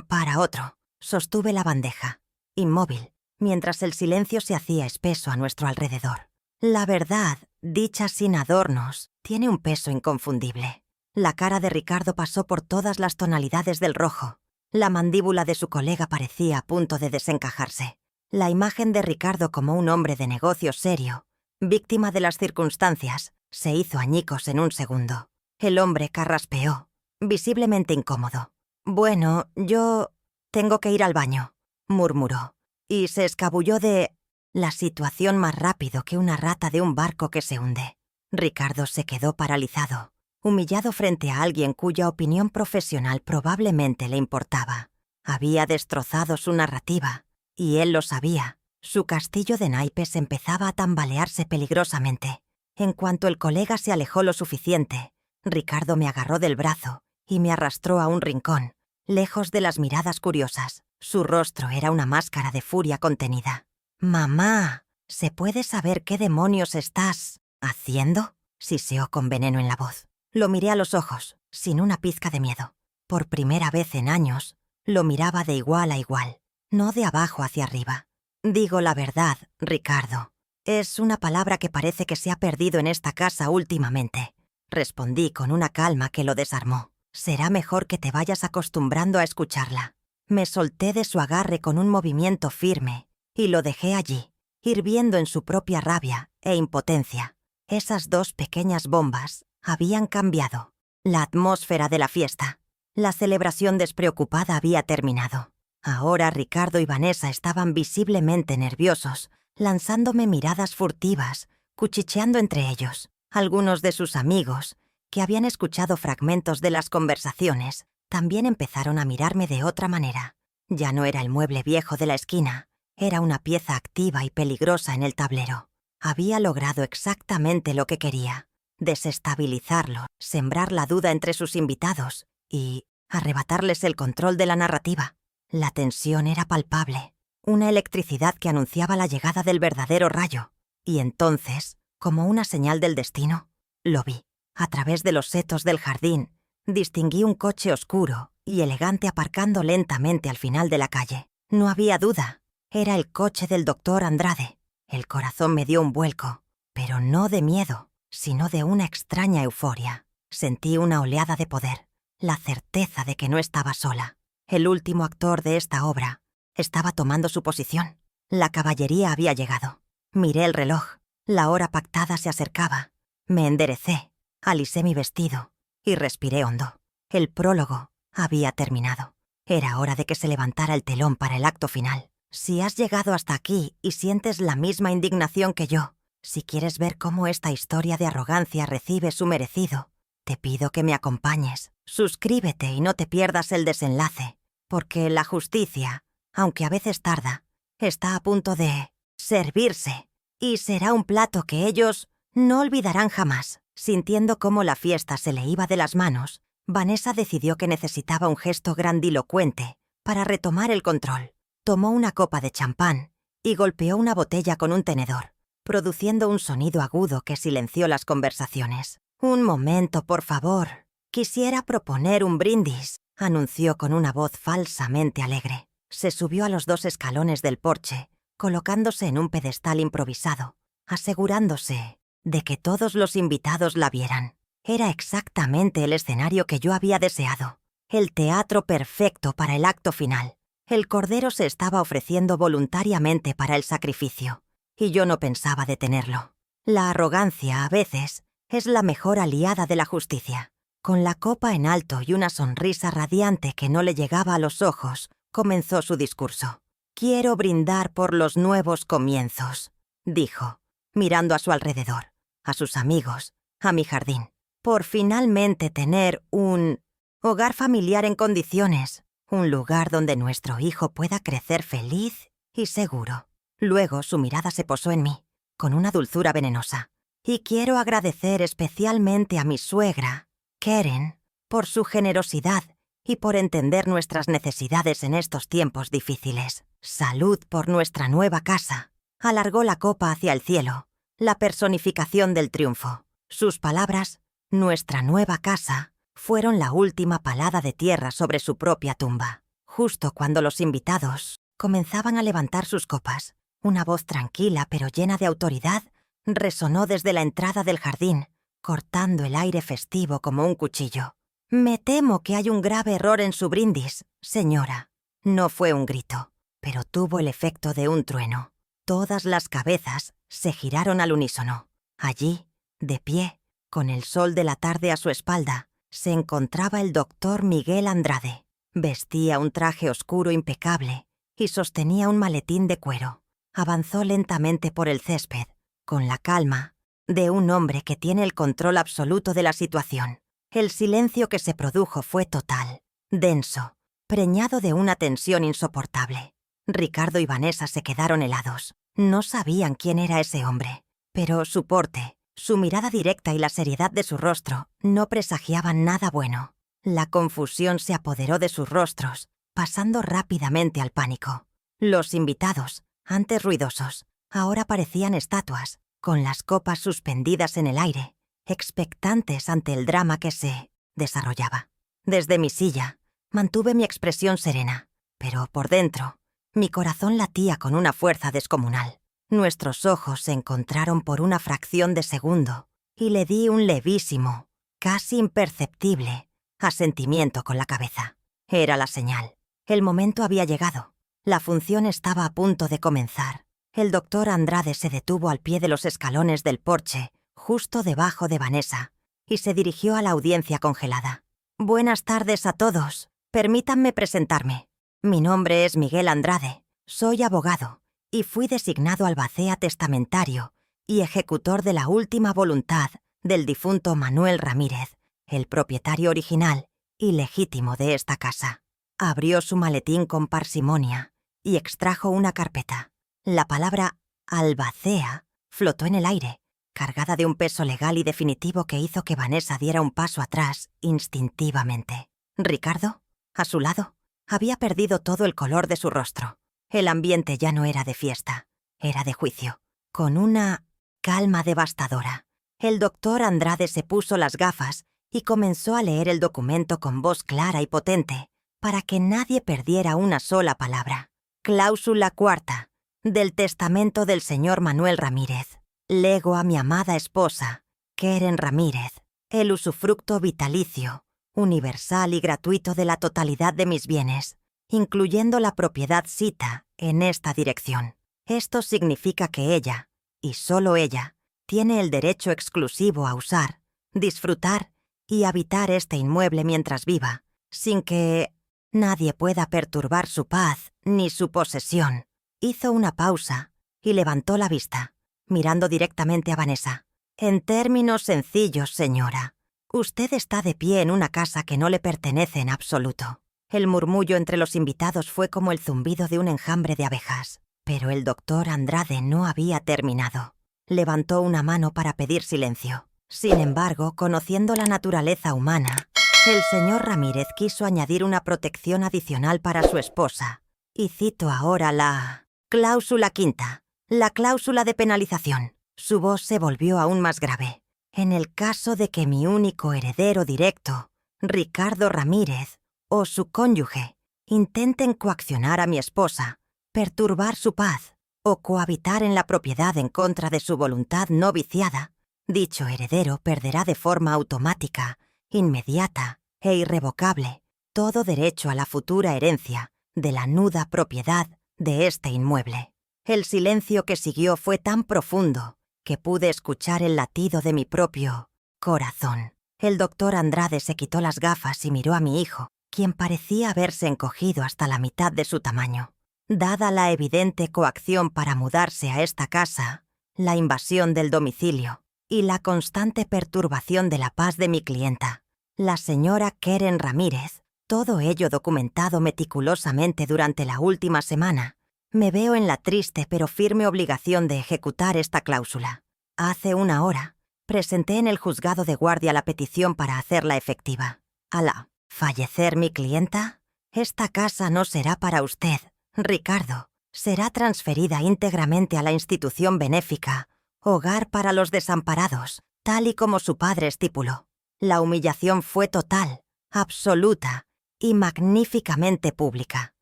para otro». Sostuve la bandeja, inmóvil, mientras el silencio se hacía espeso a nuestro alrededor. La verdad, dicha sin adornos, tiene un peso inconfundible. La cara de Ricardo pasó por todas las tonalidades del rojo. La mandíbula de su colega parecía a punto de desencajarse. La imagen de Ricardo como un hombre de negocios serio, víctima de las circunstancias, se hizo añicos en un segundo. El hombre carraspeó, visiblemente incómodo. «Bueno, yo tengo que ir al baño», murmuró, y se escabulló de la situación más rápido que una rata de un barco que se hunde. Ricardo se quedó paralizado, humillado frente a alguien cuya opinión profesional probablemente le importaba. Había destrozado su narrativa, y él lo sabía. Su castillo de naipes empezaba a tambalearse peligrosamente. En cuanto el colega se alejó lo suficiente, Ricardo me agarró del brazo y me arrastró a un rincón, lejos de las miradas curiosas. Su rostro era una máscara de furia contenida. «Mamá, ¿se puede saber qué demonios estás haciendo?», siseó con veneno en la voz. Lo miré a los ojos, sin una pizca de miedo. Por primera vez en años, lo miraba de igual a igual, no de abajo hacia arriba. «Digo la verdad, Ricardo. Es una palabra que parece que se ha perdido en esta casa últimamente», respondí con una calma que lo desarmó. «Será mejor que te vayas acostumbrando a escucharla». Me solté de su agarre con un movimiento firme y lo dejé allí, hirviendo en su propia rabia e impotencia. Esas dos pequeñas bombas habían cambiado la atmósfera de la fiesta. La celebración despreocupada había terminado. Ahora Ricardo y Vanessa estaban visiblemente nerviosos, lanzándome miradas furtivas, cuchicheando entre ellos. Algunos de sus amigos, que habían escuchado fragmentos de las conversaciones, también empezaron a mirarme de otra manera. Ya no era el mueble viejo de la esquina, era una pieza activa y peligrosa en el tablero. Había logrado exactamente lo que quería: desestabilizarlo, sembrar la duda entre sus invitados y arrebatarles el control de la narrativa. La tensión era palpable, una electricidad que anunciaba la llegada del verdadero rayo. Y entonces, como una señal del destino, lo vi. A través de los setos del jardín, distinguí un coche oscuro y elegante aparcando lentamente al final de la calle. No había duda, era el coche del doctor Andrade. El corazón me dio un vuelco, pero no de miedo, sino de una extraña euforia. Sentí una oleada de poder, la certeza de que no estaba sola. El último actor de esta obra estaba tomando su posición. La caballería había llegado. Miré el reloj. La hora pactada se acercaba. Me enderecé, alisé mi vestido y respiré hondo. El prólogo había terminado. Era hora de que se levantara el telón para el acto final. Si has llegado hasta aquí y sientes la misma indignación que yo, si quieres ver cómo esta historia de arrogancia recibe su merecido, Te pido que me acompañes. Suscríbete y no te pierdas el desenlace, porque la justicia, aunque a veces tarda, está a punto de servirse, y será un plato que ellos no olvidarán jamás. Sintiendo cómo la fiesta se le iba de las manos, Vanessa decidió que necesitaba un gesto grandilocuente para retomar el control. Tomó una copa de champán y golpeó una botella con un tenedor, produciendo un sonido agudo que silenció las conversaciones. «Un momento, por favor. Quisiera proponer un brindis», anunció con una voz falsamente alegre. Se subió a los 2 escalones del porche, colocándose en un pedestal improvisado, asegurándose de que todos los invitados la vieran. Era exactamente el escenario que yo había deseado, el teatro perfecto para el acto final. El cordero se estaba ofreciendo voluntariamente para el sacrificio, y yo no pensaba detenerlo. La arrogancia, a veces, es la mejor aliada de la justicia. Con la copa en alto y una sonrisa radiante que no le llegaba a los ojos, comenzó su discurso. «Quiero brindar por los nuevos comienzos», dijo, mirando a su alrededor, a sus amigos, a mi jardín. «Por finalmente tener un hogar familiar en condiciones, un lugar donde nuestro hijo pueda crecer feliz y seguro». Luego su mirada se posó en mí, con una dulzura venenosa. «Y quiero agradecer especialmente a mi suegra, Keren, por su generosidad y por entender nuestras necesidades en estos tiempos difíciles. Salud por nuestra nueva casa». Alargó la copa hacia el cielo, la personificación del triunfo. Sus palabras, «nuestra nueva casa», fueron la última palada de tierra sobre su propia tumba. Justo cuando los invitados comenzaban a levantar sus copas, una voz tranquila pero llena de autoridad resonó desde la entrada del jardín, cortando el aire festivo como un cuchillo. «Me temo que hay un grave error en su brindis, señora». No fue un grito, pero tuvo el efecto de un trueno. Todas las cabezas se giraron al unísono. Allí, de pie, con el sol de la tarde a su espalda, se encontraba el doctor Miguel Andrade. Vestía un traje oscuro impecable y sostenía un maletín de cuero. Avanzó lentamente por el césped, con la calma de un hombre que tiene el control absoluto de la situación. El silencio que se produjo fue total, denso, preñado de una tensión insoportable. Ricardo y Vanessa se quedaron helados. No sabían quién era ese hombre, pero su porte, su mirada directa y la seriedad de su rostro no presagiaban nada bueno. La confusión se apoderó de sus rostros, pasando rápidamente al pánico. Los invitados, antes ruidosos, ahora parecían estatuas, con las copas suspendidas en el aire, expectantes ante el drama que se desarrollaba. Desde mi silla, mantuve mi expresión serena, pero por dentro, mi corazón latía con una fuerza descomunal. Nuestros ojos se encontraron por una fracción de segundo y le di un levísimo, casi imperceptible, asentimiento con la cabeza. Era la señal. El momento había llegado. La función estaba a punto de comenzar. El doctor Andrade se detuvo al pie de los escalones del porche, justo debajo de Vanessa, y se dirigió a la audiencia congelada. «Buenas tardes a todos. Permítanme presentarme. Mi nombre es Miguel Andrade. Soy abogado y fui designado albacea testamentario y ejecutor de la última voluntad del difunto Manuel Ramírez, el propietario original y legítimo de esta casa». Abrió su maletín con parsimonia y extrajo una carpeta. La palabra albacea flotó en el aire, cargada de un peso legal y definitivo que hizo que Vanessa diera un paso atrás instintivamente. Ricardo, a su lado, había perdido todo el color de su rostro. El ambiente ya no era de fiesta, era de juicio. Con una calma devastadora, el doctor Andrade se puso las gafas y comenzó a leer el documento con voz clara y potente, para que nadie perdiera una sola palabra. Cláusula cuarta del testamento del señor Manuel Ramírez. Lego a mi amada esposa, Keren Ramírez, el usufructo vitalicio, universal y gratuito de la totalidad de mis bienes, incluyendo la propiedad sita en esta dirección. Esto significa que ella, y solo ella, tiene el derecho exclusivo a usar, disfrutar y habitar este inmueble mientras viva, sin que nadie pueda perturbar su paz ni su posesión. Hizo una pausa y levantó la vista, mirando directamente a Vanessa. «En términos sencillos, señora, Usted está de pie en una casa que no le pertenece en absoluto. El murmullo entre los invitados fue como el zumbido de un enjambre de abejas. Pero el doctor Andrade no había terminado. Levantó una mano para pedir silencio. Sin embargo, conociendo la naturaleza humana, el señor Ramírez quiso añadir una protección adicional para su esposa. Y cito ahora la cláusula quinta, la cláusula de penalización. Su voz se volvió aún más grave. En el caso de que mi único heredero directo, Ricardo Ramírez, o su cónyuge, intenten coaccionar a mi esposa, perturbar su paz o cohabitar en la propiedad en contra de su voluntad no viciada, dicho heredero perderá de forma automática, inmediata e irrevocable todo derecho a la futura herencia de la nuda propiedad de este inmueble. El silencio que siguió fue tan profundo que pude escuchar el latido de mi propio corazón. El doctor Andrade se quitó las gafas y miró a mi hijo, quien parecía haberse encogido hasta la mitad de su tamaño. Dada la evidente coacción para mudarse a esta casa, la invasión del domicilio y la constante perturbación de la paz de mi clienta, la señora Keren Ramírez, todo ello documentado meticulosamente durante la última semana, me veo en la triste pero firme obligación de ejecutar esta cláusula. Hace una hora, presenté en el juzgado de guardia la petición para hacerla efectiva. Al fallecer mi clienta, esta casa no será para usted, Ricardo. Será transferida íntegramente a la institución benéfica Hogar para los Desamparados, tal y como su padre estipuló. La humillación fue total, absoluta y magníficamente pública.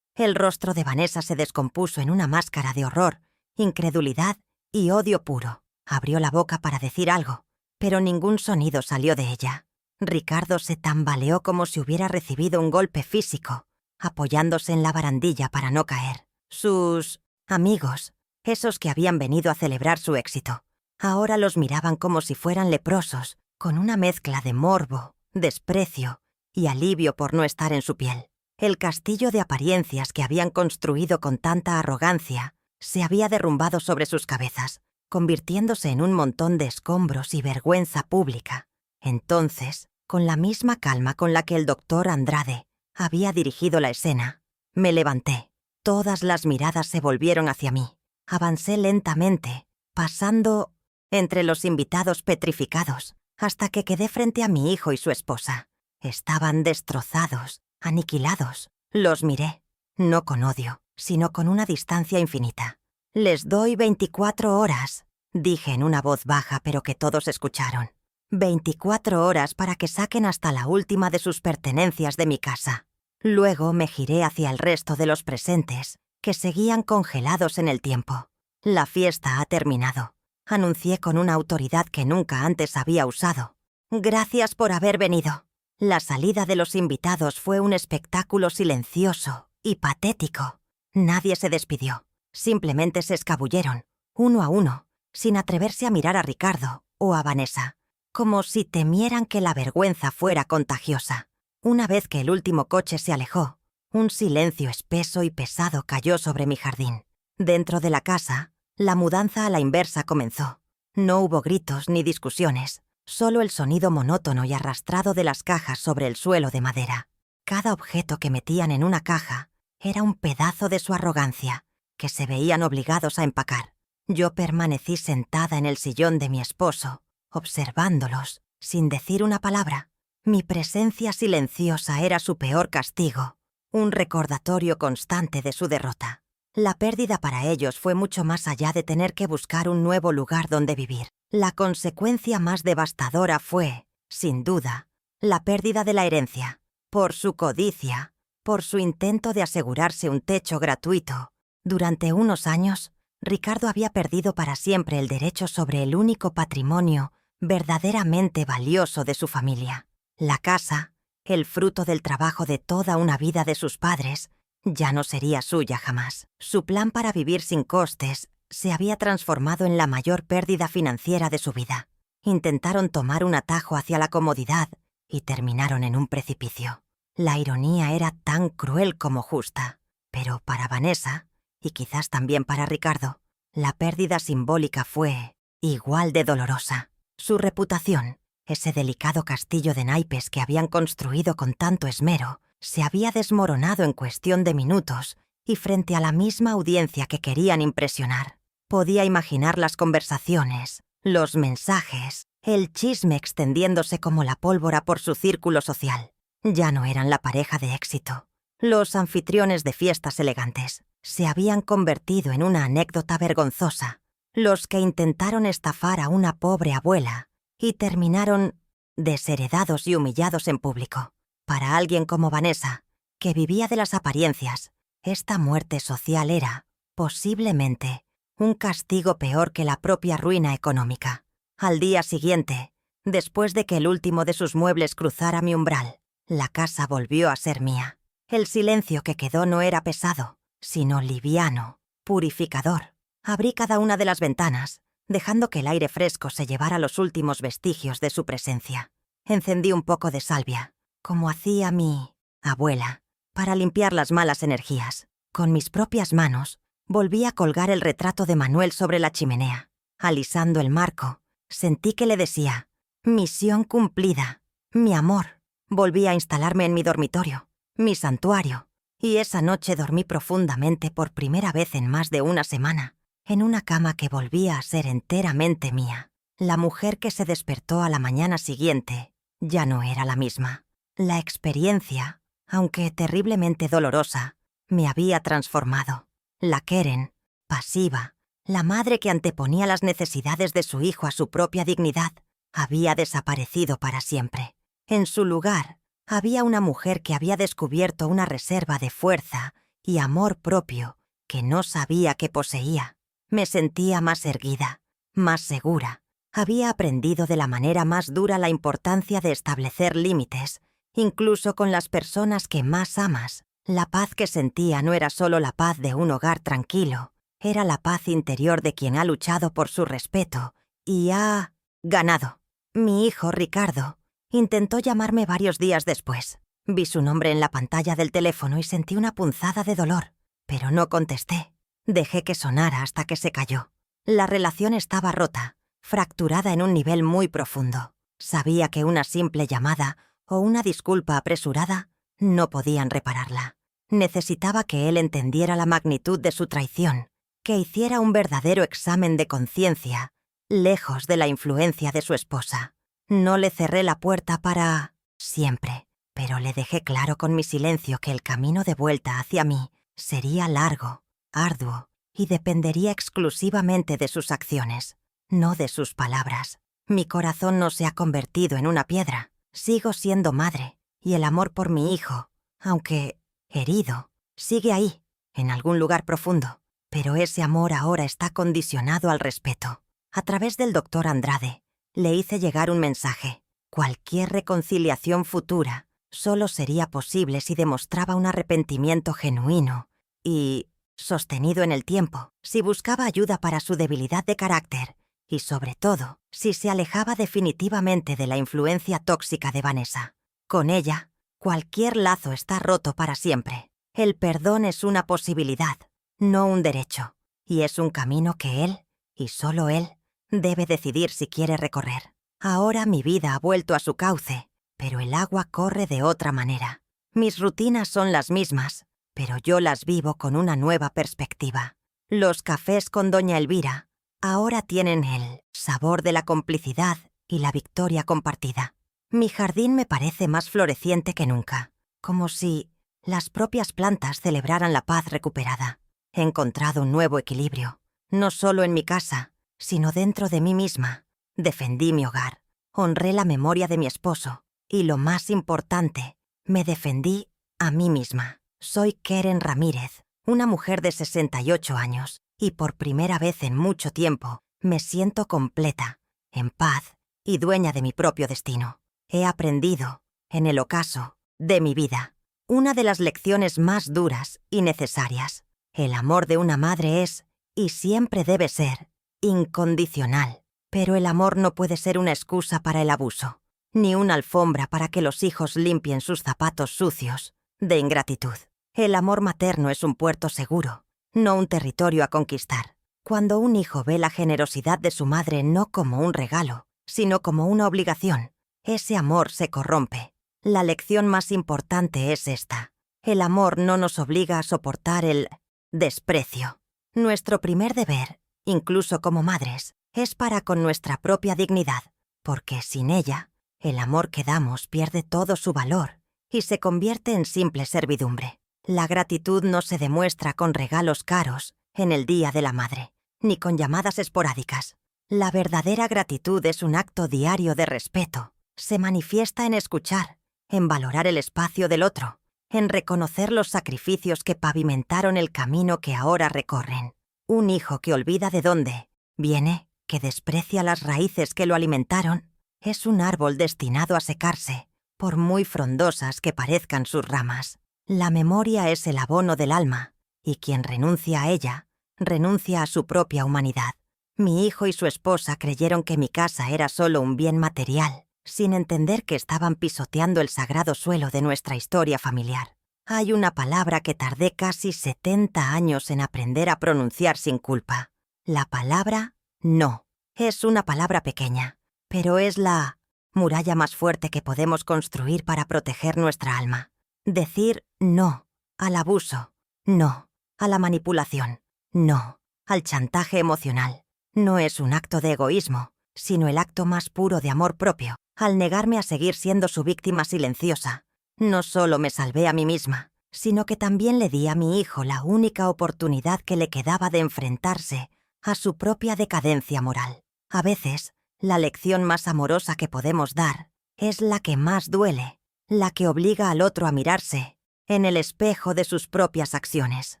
El rostro de Vanessa se descompuso en una máscara de horror, incredulidad y odio puro. Abrió la boca para decir algo, pero ningún sonido salió de ella. Ricardo se tambaleó como si hubiera recibido un golpe físico, apoyándose en la barandilla para no caer. Sus amigos, esos que habían venido a celebrar su éxito, ahora los miraban como si fueran leprosos, con una mezcla de morbo, desprecio y alivio por no estar en su piel. El castillo de apariencias que habían construido con tanta arrogancia se había derrumbado sobre sus cabezas, convirtiéndose en un montón de escombros y vergüenza pública. Entonces, con la misma calma con la que el doctor Andrade había dirigido la escena, me levanté. Todas las miradas se volvieron hacia mí. Avancé lentamente, pasando entre los invitados petrificados, hasta que quedé frente a mi hijo y su esposa. Estaban destrozados, aniquilados. Los miré, no con odio, sino con una distancia infinita. «Les doy 24 horas», dije en una voz baja pero que todos escucharon. 24 horas para que saquen hasta la última de sus pertenencias de mi casa. Luego me giré hacia el resto de los presentes, que seguían congelados en el tiempo. «La fiesta ha terminado», anuncié con una autoridad que nunca antes había usado. «Gracias por haber venido». La salida de los invitados fue un espectáculo silencioso y patético. Nadie se despidió. Simplemente se escabulleron, uno a uno, sin atreverse a mirar a Ricardo o a Vanessa, como si temieran que la vergüenza fuera contagiosa. Una vez que el último coche se alejó, un silencio espeso y pesado cayó sobre mi jardín. Dentro de la casa, la mudanza a la inversa comenzó. No hubo gritos ni discusiones, solo el sonido monótono y arrastrado de las cajas sobre el suelo de madera. Cada objeto que metían en una caja era un pedazo de su arrogancia, que se veían obligados a empacar. Yo permanecí sentada en el sillón de mi esposo, observándolos, sin decir una palabra. Mi presencia silenciosa era su peor castigo, un recordatorio constante de su derrota. La pérdida para ellos fue mucho más allá de tener que buscar un nuevo lugar donde vivir. La consecuencia más devastadora fue, sin duda, la pérdida de la herencia. Por su codicia, por su intento de asegurarse un techo gratuito. Durante unos años, Ricardo había perdido para siempre el derecho sobre el único patrimonio verdaderamente valioso de su familia. La casa, el fruto del trabajo de toda una vida de sus padres, ya no sería suya jamás. Su plan para vivir sin costes se había transformado en la mayor pérdida financiera de su vida. Intentaron tomar un atajo hacia la comodidad y terminaron en un precipicio. La ironía era tan cruel como justa, pero para Vanessa, y quizás también para Ricardo, la pérdida simbólica fue igual de dolorosa. Su reputación, Ese delicado castillo de naipes que habían construido con tanto esmero se había desmoronado en cuestión de minutos y frente a la misma audiencia que querían impresionar. Podía imaginar las conversaciones, los mensajes, el chisme extendiéndose como la pólvora por su círculo social. Ya no eran la pareja de éxito. Los anfitriones de fiestas elegantes se habían convertido en una anécdota vergonzosa. Los que intentaron estafar a una pobre abuela y terminaron desheredados y humillados en público. Para alguien como Vanessa, que vivía de las apariencias, esta muerte social era, posiblemente, un castigo peor que la propia ruina económica. Al día siguiente, después de que el último de sus muebles cruzara mi umbral, la casa volvió a ser mía. El silencio que quedó no era pesado, sino liviano, purificador. Abrí cada una de las ventanas, dejando que el aire fresco se llevara los últimos vestigios de su presencia. Encendí un poco de salvia, como hacía mi abuela, para limpiar las malas energías. Con mis propias manos, volví a colgar el retrato de Manuel sobre la chimenea. Alisando el marco, sentí que le decía: misión cumplida, mi amor. Volví a instalarme en mi dormitorio, mi santuario, y esa noche dormí profundamente por primera vez en más de una semana, en una cama que volvía a ser enteramente mía. La mujer que se despertó a la mañana siguiente ya no era la misma. La experiencia, aunque terriblemente dolorosa, me había transformado. La Keren, pasiva, la madre que anteponía las necesidades de su hijo a su propia dignidad, había desaparecido para siempre. En su lugar, había una mujer que había descubierto una reserva de fuerza y amor propio que no sabía que poseía. Me sentía más erguida, más segura. Había aprendido de la manera más dura la importancia de establecer límites, incluso con las personas que más amas. La paz que sentía no era solo la paz de un hogar tranquilo, era la paz interior de quien ha luchado por su respeto y ha ganado. Mi hijo, Ricardo, intentó llamarme varios días después. Vi su nombre en la pantalla del teléfono y sentí una punzada de dolor, pero no contesté. Dejé que sonara hasta que se cayó. La relación estaba rota, fracturada en un nivel muy profundo. Sabía que una simple llamada o una disculpa apresurada no podían repararla. Necesitaba que él entendiera la magnitud de su traición, que hiciera un verdadero examen de conciencia, lejos de la influencia de su esposa. No le cerré la puerta para siempre, pero le dejé claro con mi silencio que el camino de vuelta hacia mí sería largo, arduo, y dependería exclusivamente de sus acciones, no de sus palabras. Mi corazón no se ha convertido en una piedra. Sigo siendo madre, y el amor por mi hijo, aunque herido, sigue ahí, en algún lugar profundo. Pero ese amor ahora está condicionado al respeto. A través del doctor Andrade, le hice llegar un mensaje. Cualquier reconciliación futura solo sería posible si demostraba un arrepentimiento genuino y sostenido en el tiempo, si buscaba ayuda para su debilidad de carácter y, sobre todo, si se alejaba definitivamente de la influencia tóxica de Vanessa. Con ella, cualquier lazo está roto para siempre. El perdón es una posibilidad, no un derecho, y es un camino que él, y solo él, debe decidir si quiere recorrer. Ahora mi vida ha vuelto a su cauce, pero el agua corre de otra manera. Mis rutinas son las mismas, pero yo las vivo con una nueva perspectiva. Los cafés con Doña Elvira ahora tienen el sabor de la complicidad y la victoria compartida. Mi jardín me parece más floreciente que nunca, como si las propias plantas celebraran la paz recuperada. He encontrado un nuevo equilibrio, no solo en mi casa, sino dentro de mí misma. Defendí mi hogar, honré la memoria de mi esposo y, lo más importante, me defendí a mí misma. Soy Keren Ramírez, una mujer de 68 años, y por primera vez en mucho tiempo me siento completa, en paz y dueña de mi propio destino. He aprendido, en el ocaso de mi vida, una de las lecciones más duras y necesarias. El amor de una madre es, y siempre debe ser, incondicional. Pero el amor no puede ser una excusa para el abuso, ni una alfombra para que los hijos limpien sus zapatos sucios de ingratitud. El amor materno es un puerto seguro, no un territorio a conquistar. Cuando un hijo ve la generosidad de su madre no como un regalo, sino como una obligación, ese amor se corrompe. La lección más importante es esta. El amor no nos obliga a soportar el desprecio. Nuestro primer deber, incluso como madres, es para con nuestra propia dignidad, porque sin ella, el amor que damos pierde todo su valor y se convierte en simple servidumbre. La gratitud no se demuestra con regalos caros en el Día de la Madre, ni con llamadas esporádicas. La verdadera gratitud es un acto diario de respeto. Se manifiesta en escuchar, en valorar el espacio del otro, en reconocer los sacrificios que pavimentaron el camino que ahora recorren. Un hijo que olvida de dónde viene, que desprecia las raíces que lo alimentaron, es un árbol destinado a secarse, por muy frondosas que parezcan sus ramas. La memoria es el abono del alma, y quien renuncia a ella, renuncia a su propia humanidad. Mi hijo y su esposa creyeron que mi casa era solo un bien material, sin entender que estaban pisoteando el sagrado suelo de nuestra historia familiar. Hay una palabra que tardé casi 70 años en aprender a pronunciar sin culpa. La palabra no. Es una palabra pequeña, pero es la muralla más fuerte que podemos construir para proteger nuestra alma. Decir no al abuso, no a la manipulación, no al chantaje emocional. No es un acto de egoísmo, sino el acto más puro de amor propio. Al negarme a seguir siendo su víctima silenciosa, no solo me salvé a mí misma, sino que también le di a mi hijo la única oportunidad que le quedaba de enfrentarse a su propia decadencia moral. A veces, la lección más amorosa que podemos dar es la que más duele, la que obliga al otro a mirarse en el espejo de sus propias acciones.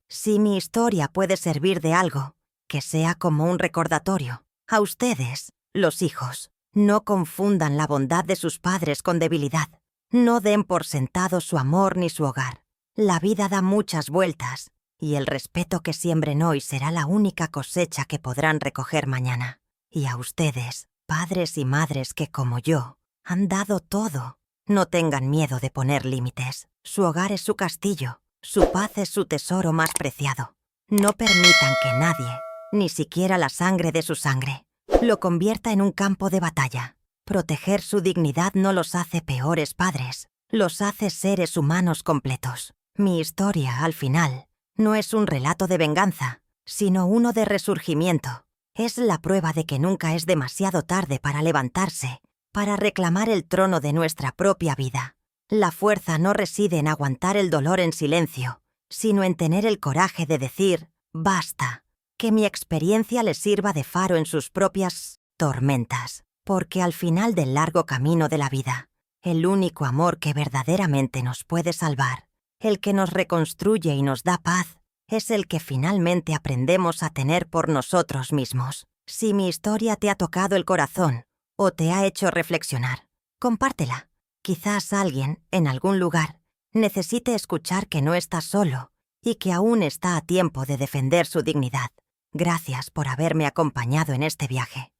Si mi historia puede servir de algo, que sea como un recordatorio. A ustedes, los hijos, no confundan la bondad de sus padres con debilidad. No den por sentado su amor ni su hogar. La vida da muchas vueltas, y el respeto que siembren hoy será la única cosecha que podrán recoger mañana. Y a ustedes, padres y madres que, como yo, han dado todo, no tengan miedo de poner límites. Su hogar es su castillo, su paz es su tesoro más preciado. No permitan que nadie, ni siquiera la sangre de su sangre, lo convierta en un campo de batalla. Proteger su dignidad no los hace peores padres, los hace seres humanos completos. Mi historia, al final, no es un relato de venganza, sino uno de resurgimiento. Es la prueba de que nunca es demasiado tarde para levantarse, para reclamar el trono de nuestra propia vida. La fuerza no reside en aguantar el dolor en silencio, sino en tener el coraje de decir, basta. Que mi experiencia les sirva de faro en sus propias tormentas, porque al final del largo camino de la vida, el único amor que verdaderamente nos puede salvar, el que nos reconstruye y nos da paz, es el que finalmente aprendemos a tener por nosotros mismos. Si mi historia te ha tocado el corazón o te ha hecho reflexionar, compártela. Quizás alguien, en algún lugar, necesite escuchar que no está solo y que aún está a tiempo de defender su dignidad. Gracias por haberme acompañado en este viaje.